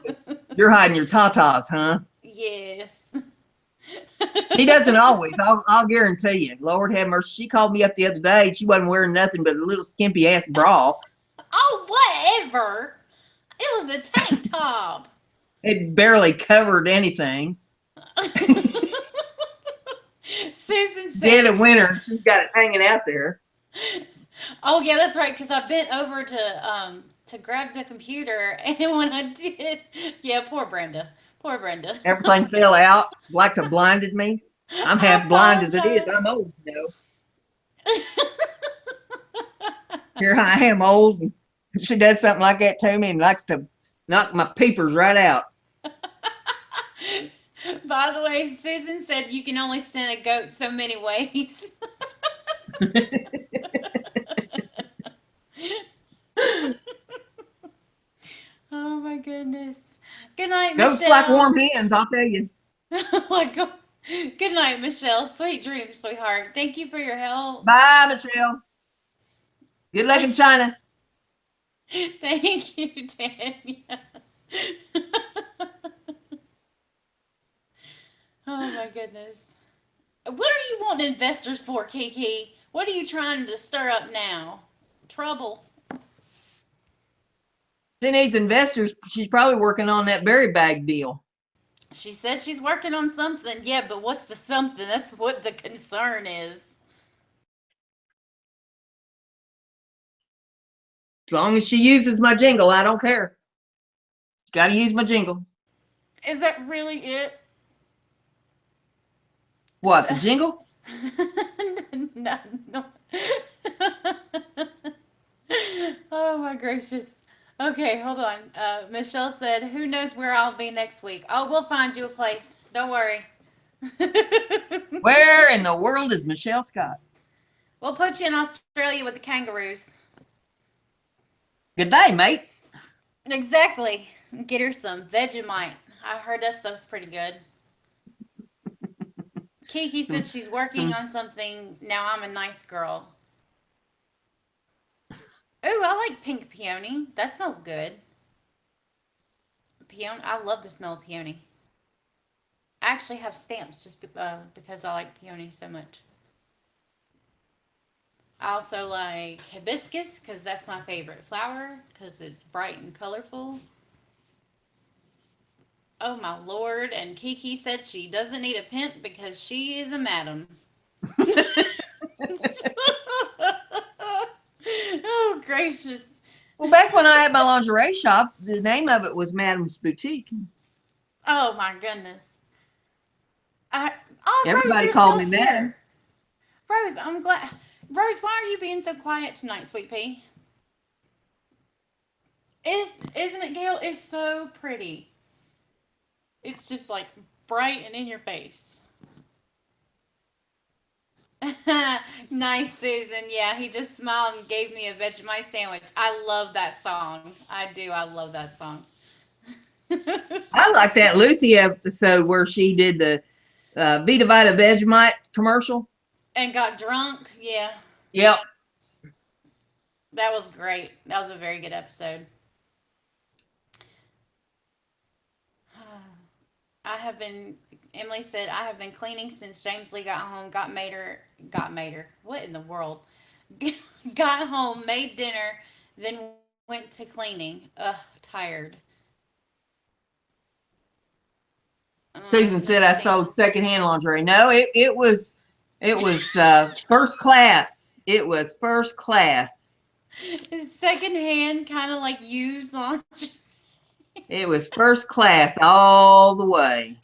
Speaker 1: you're hiding your tatas, huh?
Speaker 2: Yes.
Speaker 1: She doesn't always. I'll guarantee you. Lord have mercy. She called me up the other day. She wasn't wearing nothing but a little skimpy ass bra.
Speaker 2: Oh, whatever. It was a tank top.
Speaker 1: It barely covered anything.
Speaker 2: Susan said,
Speaker 1: Dead of winter. She's got it hanging out there.
Speaker 2: oh yeah, that's right, because I bent over to grab the computer, and when I did, yeah, poor Brenda. Poor Brenda.
Speaker 1: Everything fell out. Like to blinded me. I'm half blind as it is. I'm old, you know. Here I am old, and she does something like that to me and likes to knock my peepers right out.
Speaker 2: By the way, Susan said you can only send a goat so many ways. Oh my goodness. Good night, Michelle.
Speaker 1: Goats like warm hands, I'll tell you.
Speaker 2: Good night, Michelle. Sweet dreams, sweetheart. Thank you for your help.
Speaker 1: Bye, Michelle. Good luck in China.
Speaker 2: Thank you, Tanya. Oh my goodness. What are you wanting investors for, Kiki? What are you trying to stir up now? Trouble.
Speaker 1: She needs investors. She's probably working on that berry bag deal.
Speaker 2: She said she's working on something. Yeah, but what's the something? That's what the concern is.
Speaker 1: As long as she uses my jingle, I don't care. Got to use my jingle.
Speaker 2: Is that really it?
Speaker 1: What, the jingle?
Speaker 2: No, no. Oh my gracious. Okay, hold on. Michelle said, "Who knows where I'll be next week? Oh, we'll find you a place. Don't worry."
Speaker 1: Where in the world is Michelle Scott?
Speaker 2: We'll put you in Australia with the kangaroos.
Speaker 1: Good day, mate.
Speaker 2: Exactly. Get her some Vegemite. I heard that stuff's pretty good. Kiki
Speaker 1: Some,
Speaker 2: said she's working
Speaker 1: some.
Speaker 2: on something. Now I'm a nice girl. Ooh, I like pink peony. That smells good. Peony. I love the smell of peony. I actually have stamps just because I like peony so much. I also like hibiscus because that's my favorite flower because it's bright and colorful. Oh my lord! And Kiki said she doesn't need a pimp because she is a madam. Oh gracious!
Speaker 1: Well, back when I had my lingerie shop, the name of it was Madam's Boutique.
Speaker 2: Oh my goodness! I oh Rose,
Speaker 1: Everybody
Speaker 2: you're
Speaker 1: called
Speaker 2: still
Speaker 1: me Madam.
Speaker 2: here. Rose, I'm glad. Rose, why are you being so quiet tonight, sweet pea? Isn't it, Gail? It's so pretty. It's just like bright and in your face. Nice, Susan. Yeah, he just smiled and gave me a Vegemite sandwich. I love that song. I do. I love that song.
Speaker 1: I like that Lucy episode where she did the Vita Vita Vegemite commercial.
Speaker 2: And got drunk. Yeah,
Speaker 1: Yep.
Speaker 2: that was great. That was a very good episode. I have been. Emily said I have been cleaning since James Lee got home. Got made her. What in the world? Got home, made dinner, then went to cleaning. Ugh, tired.
Speaker 1: Susan said I
Speaker 2: Noticing
Speaker 1: sold secondhand lingerie. No, it was first class. It was first class.
Speaker 2: secondhand, kind of like used laundry.
Speaker 1: It was first class all the way.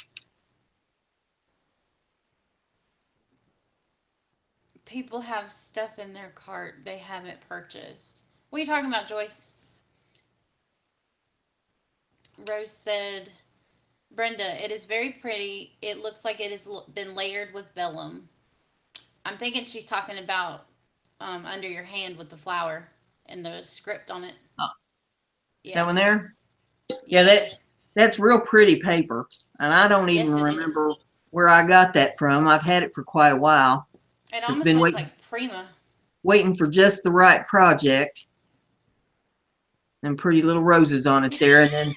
Speaker 2: People have stuff in their cart they haven't purchased. What are you talking about, Joyce? Rose said, Brenda, it is very pretty. It looks like it has been layered with vellum. I'm thinking she's talking about under your hand with the flower and the script on it.
Speaker 1: Oh, that
Speaker 2: Yeah.
Speaker 1: one there? Yeah,
Speaker 2: Yeah.
Speaker 1: that's real pretty paper. And I don't even
Speaker 2: Yes, it
Speaker 1: remember
Speaker 2: is.
Speaker 1: where I got that from. I've had it for quite a while.
Speaker 2: It
Speaker 1: I've
Speaker 2: almost
Speaker 1: been
Speaker 2: looks
Speaker 1: waiting
Speaker 2: like Prima.
Speaker 1: waiting for just the right project. And pretty little roses on it there. And then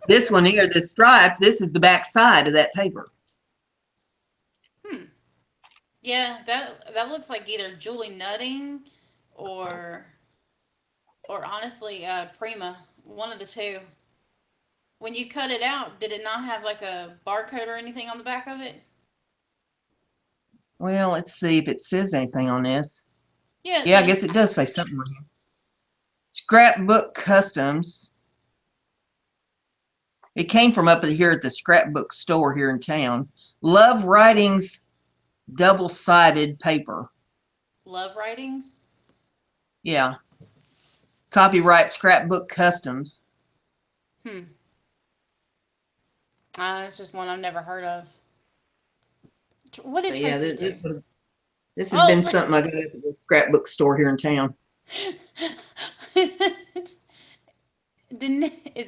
Speaker 1: this one here, this stripe, this is the back side of that paper.
Speaker 2: Hmm. Yeah, that looks like either Julie Nutting or or honestly Prima. One of the two. When you cut it out, did it not have like a barcode or anything on the back of it?
Speaker 1: Well, let's see if it says anything on this.
Speaker 2: Yeah, it
Speaker 1: Yeah, I
Speaker 2: does.
Speaker 1: guess it does say something on here. Scrapbook Customs. It came from up here at the scrapbook store here in town. Love Writings double-sided paper.
Speaker 2: Love Writings.
Speaker 1: Yeah. Copyright Scrapbook Customs.
Speaker 2: Hmm. It's just one I've never heard of. What did
Speaker 1: So yeah,
Speaker 2: Tracy
Speaker 1: this,
Speaker 2: do?
Speaker 1: this has been
Speaker 2: Oh,
Speaker 1: something I got at the scrapbook store here in town.
Speaker 2: Is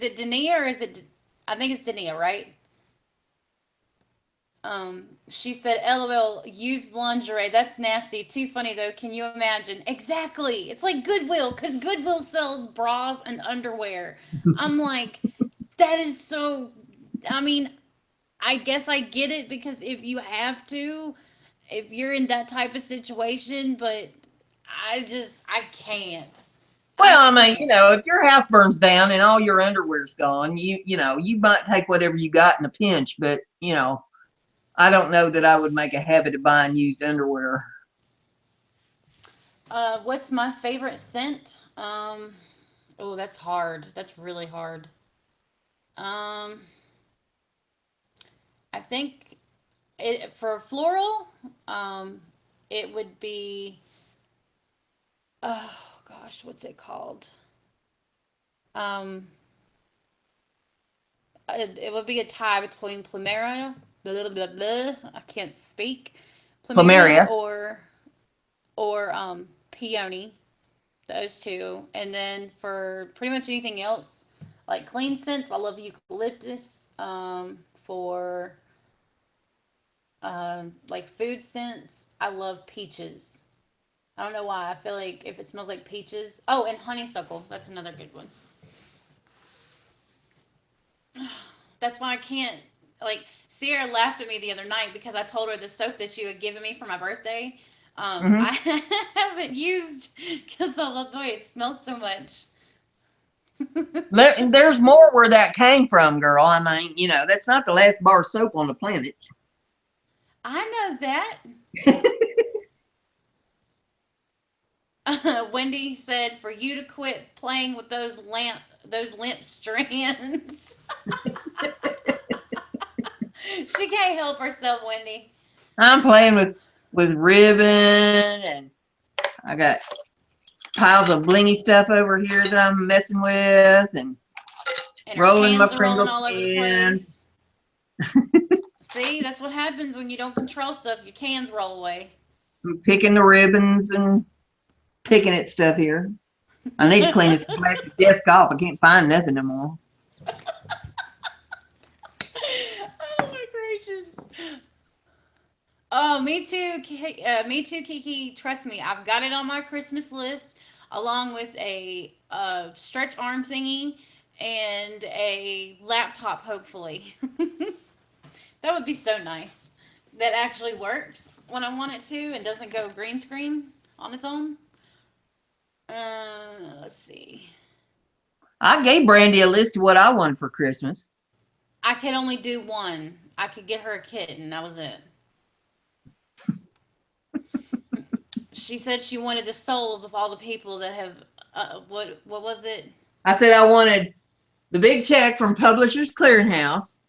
Speaker 2: it Dania or is it? I think it's Dania, right? She said, "LOL, used lingerie. That's nasty. Too funny though. Can you imagine?" Exactly. It's like Goodwill, because Goodwill sells bras and underwear. I'm like, that is so. I mean, I guess I get it because if you have to, if you're in that type of situation, but I can't.
Speaker 1: Well, I mean, you know, if your house burns down and all your underwear's gone, you know, you might take whatever you got in a pinch, but you know, I don't know that I would make a habit of buying used underwear.
Speaker 2: What's my favorite scent? Oh, that's hard. That's really hard. Um, I think it for floral, um, it would be, oh gosh, what's it called? Um, it would be a tie between plumeria, blah, blah, blah, blah, I can't speak, plumeria
Speaker 1: Plumeria.
Speaker 2: or peony, those two, and then for pretty much anything else, like clean scents, I love eucalyptus. For like food scents, I love peaches. I don't know why. I feel like if it smells like peaches. Oh, and honeysuckle. That's another good one. That's why I can't. Like, Sierra laughed at me the other night because I told her the soap that you had given me for my birthday.
Speaker 1: Hmm.
Speaker 2: I haven't used because I love the way it smells so much.
Speaker 1: There's more where that came from, girl. I mean, you know, that's not the last bar of soap on the planet.
Speaker 2: I know that. Wendy said for you to quit playing with those limp strands. She can't help herself, Wendy.
Speaker 1: I'm playing with ribbon, and I got piles of blingy stuff over here that I'm messing with, and
Speaker 2: And her
Speaker 1: rolling my
Speaker 2: cans are rolling
Speaker 1: Pringles
Speaker 2: all over the
Speaker 1: can.
Speaker 2: place. See, that's what happens when you don't control stuff. Your cans roll away.
Speaker 1: I'm picking the ribbons and picking at stuff here. I need to clean this plastic desk off. I can't find nothing no more.
Speaker 2: Oh my gracious. Oh, me too. Me too, Kiki. Trust me, I've got it on my Christmas list, along with a stretch arm thingy and a laptop. Hopefully, that would be so nice. That actually works when I want it to and doesn't go green screen on its own. Let's see.
Speaker 1: I gave Brandy a list of what I wanted for Christmas.
Speaker 2: I could only do one. I could get her a kitten. That was it. She said she wanted the souls of all the people that have. What was it?
Speaker 1: I said I wanted the big check from Publishers Clearinghouse,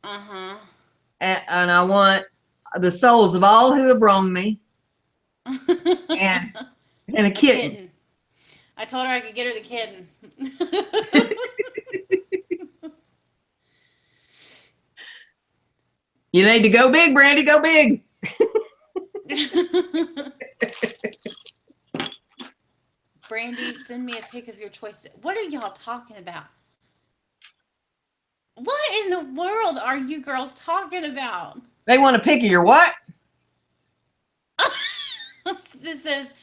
Speaker 2: Uh huh.
Speaker 1: and I want the souls of all who have wronged me, and a
Speaker 2: A
Speaker 1: kitten.
Speaker 2: kitten. I told her I could get her the kitten.
Speaker 1: You need to go big, Brandy. Go big.
Speaker 2: Brandy, send me a pic of your choice. What are y'all talking about? What in the world are you girls talking about?
Speaker 1: They want a pic of your what?
Speaker 2: This says,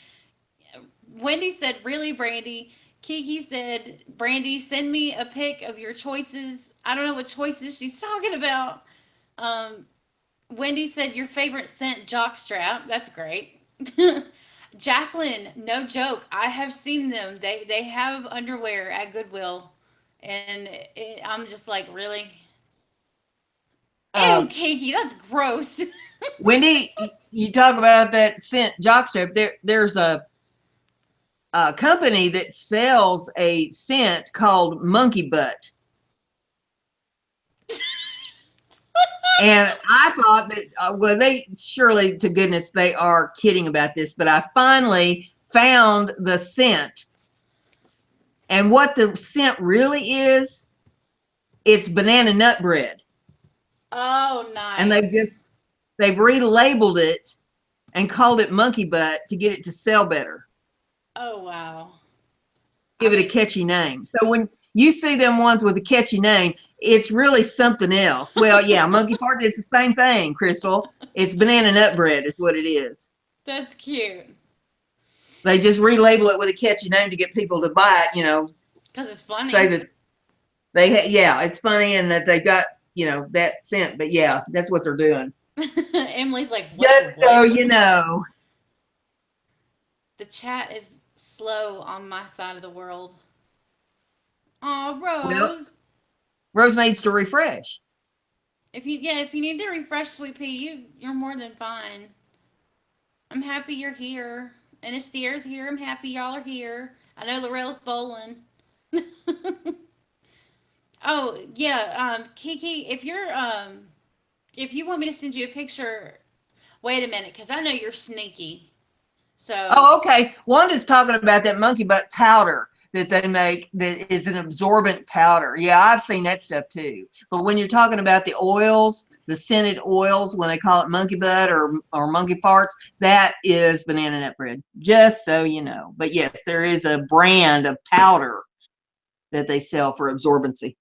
Speaker 2: Wendy said, really, Brandy? Kiki said, Brandy, send me a pic of your choices. I don't know what choices she's talking about. Um, Wendy said, your favorite scent, jockstrap. That's great. Jacqueline, no joke. I have seen them. They have underwear at Goodwill. And I'm just like, really? Ew,
Speaker 1: Uh,
Speaker 2: Kiki, that's gross.
Speaker 1: Wendy, you talk about that scent jockstrap. There's a company that sells a scent called Monkey Butt. And I thought that, well, they surely to goodness they are kidding about this, but I finally found the scent. And what the scent really is, it's banana nut bread.
Speaker 2: Oh,
Speaker 1: And
Speaker 2: nice.
Speaker 1: they've relabeled it and called it Monkey Butt to get it to sell better.
Speaker 2: Oh, wow. I
Speaker 1: Give it a
Speaker 2: mean,
Speaker 1: catchy name. So when you see them ones with a catchy name, it's really something else. Well, yeah, monkey part, it's the same thing, Crystal. It's banana nut bread is what it is.
Speaker 2: that's cute.
Speaker 1: They just relabel it with a catchy name to get people to buy it, you know,
Speaker 2: Because it's
Speaker 1: say
Speaker 2: funny.
Speaker 1: that yeah, it's funny and that they got, you know, that scent. But yeah, that's what they're doing.
Speaker 2: Emily's like, what the
Speaker 1: Just so
Speaker 2: what?
Speaker 1: you know.
Speaker 2: The chat is slow on my side of the world. Oh,
Speaker 1: Well,
Speaker 2: Rose.
Speaker 1: Rose needs to refresh.
Speaker 2: If you need to refresh, Sweet Pea, you're more than fine. I'm happy you're here. And if Sierra's here, I'm happy y'all are here. I know Laurel's bowling. Oh, yeah, Kiki, if you want me to send you a picture, wait a minute, because I know you're sneaky. So,
Speaker 1: Oh, okay. Wanda's talking about that monkey butt powder that they make that is an absorbent powder. Yeah, I've seen that stuff too. But when you're talking about the oils, the scented oils, when they call it monkey butt or monkey parts, that is banana nut bread, just so you know. But yes, there is a brand of powder that they sell for absorbency.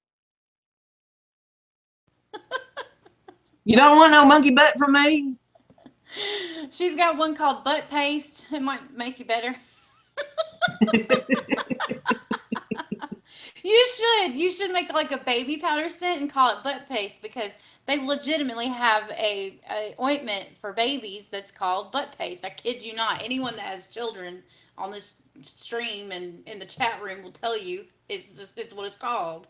Speaker 1: You don't want no monkey butt from me?
Speaker 2: she's got one called butt paste. It might make you better. You should make like a baby powder scent and call it butt paste because they legitimately have a ointment for babies that's called butt paste. I kid you not. Anyone that has children on this stream and in the chat room will tell you it's what it's called.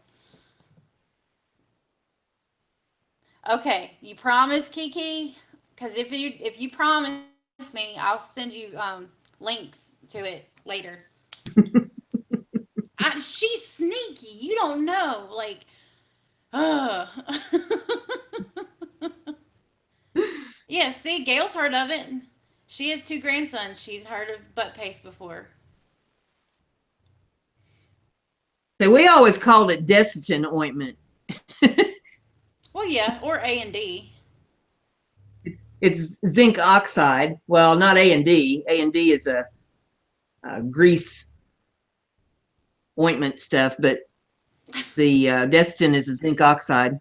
Speaker 2: Okay, you promise, Kiki? Because if you promise me, I'll send you links to it later. She's sneaky. You don't know, like, ugh. Yeah, see, Gail's heard of it. She has two grandsons. She's heard of butt paste before.
Speaker 1: So we always called it Desitin ointment.
Speaker 2: Well, yeah, or A&D.
Speaker 1: It's zinc oxide. Well, not A&D. A&D is a grease ointment stuff, but the Desitin is a zinc oxide.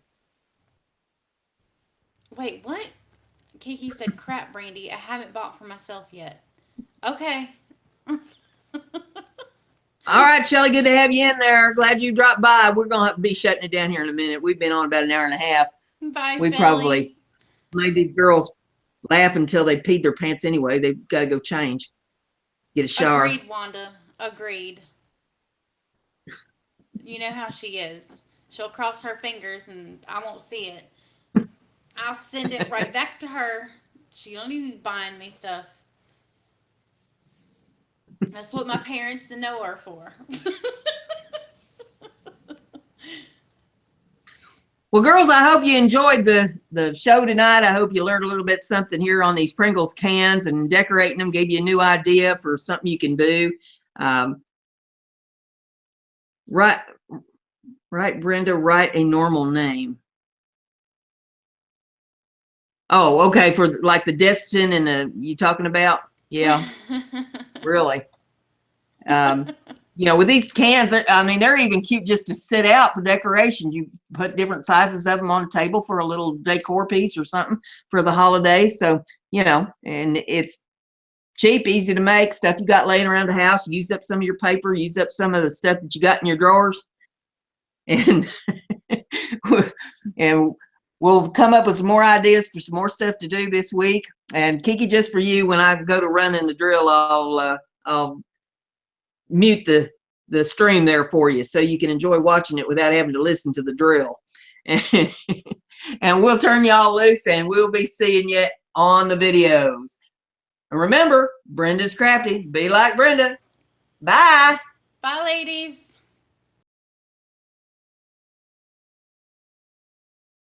Speaker 2: Wait, what? Kiki said, crap, Brandy. I haven't bought for myself yet. Okay.
Speaker 1: All right, Shelly, good to have you in there. Glad you dropped by. We're going to be shutting it down here in a minute. We've been on about an hour and a half.
Speaker 2: Bye,
Speaker 1: We
Speaker 2: Shelly.
Speaker 1: probably made these girls laugh until they peed their pants anyway. They've got to go change, get a shower.
Speaker 2: Agreed, Wanda. Agreed. You know how she is. She'll cross her fingers and I won't see it. I'll send it right back to her. She don't even be buying me stuff. That's what my parents know her for.
Speaker 1: Well, girls, I hope you enjoyed the show tonight. I hope you learned a little bit something here on these Pringles cans and decorating them, gave you a new idea for something you can do. Right, Brenda, write a normal name. Oh, okay, for like the Destin and the you talking about? Yeah, really. You know, with these cans, I mean, they're even cute just to sit out for decoration. You put different sizes of them on a table for a little decor piece or something for the holidays. So, you know, and it's cheap, easy to make, stuff you got laying around the house. Use up some of your paper, use up some of the stuff that you got in your drawers. And, and we'll come up with some more ideas for some more stuff to do this week. And Kiki, just for you, when I go to run in the drill, I'll mute the stream there for you so you can enjoy watching it without having to listen to the drill. And we'll turn y'all loose and we'll be seeing you on the videos. And remember, Brenda's crafty. Be like Brenda. Bye.
Speaker 2: Bye, ladies.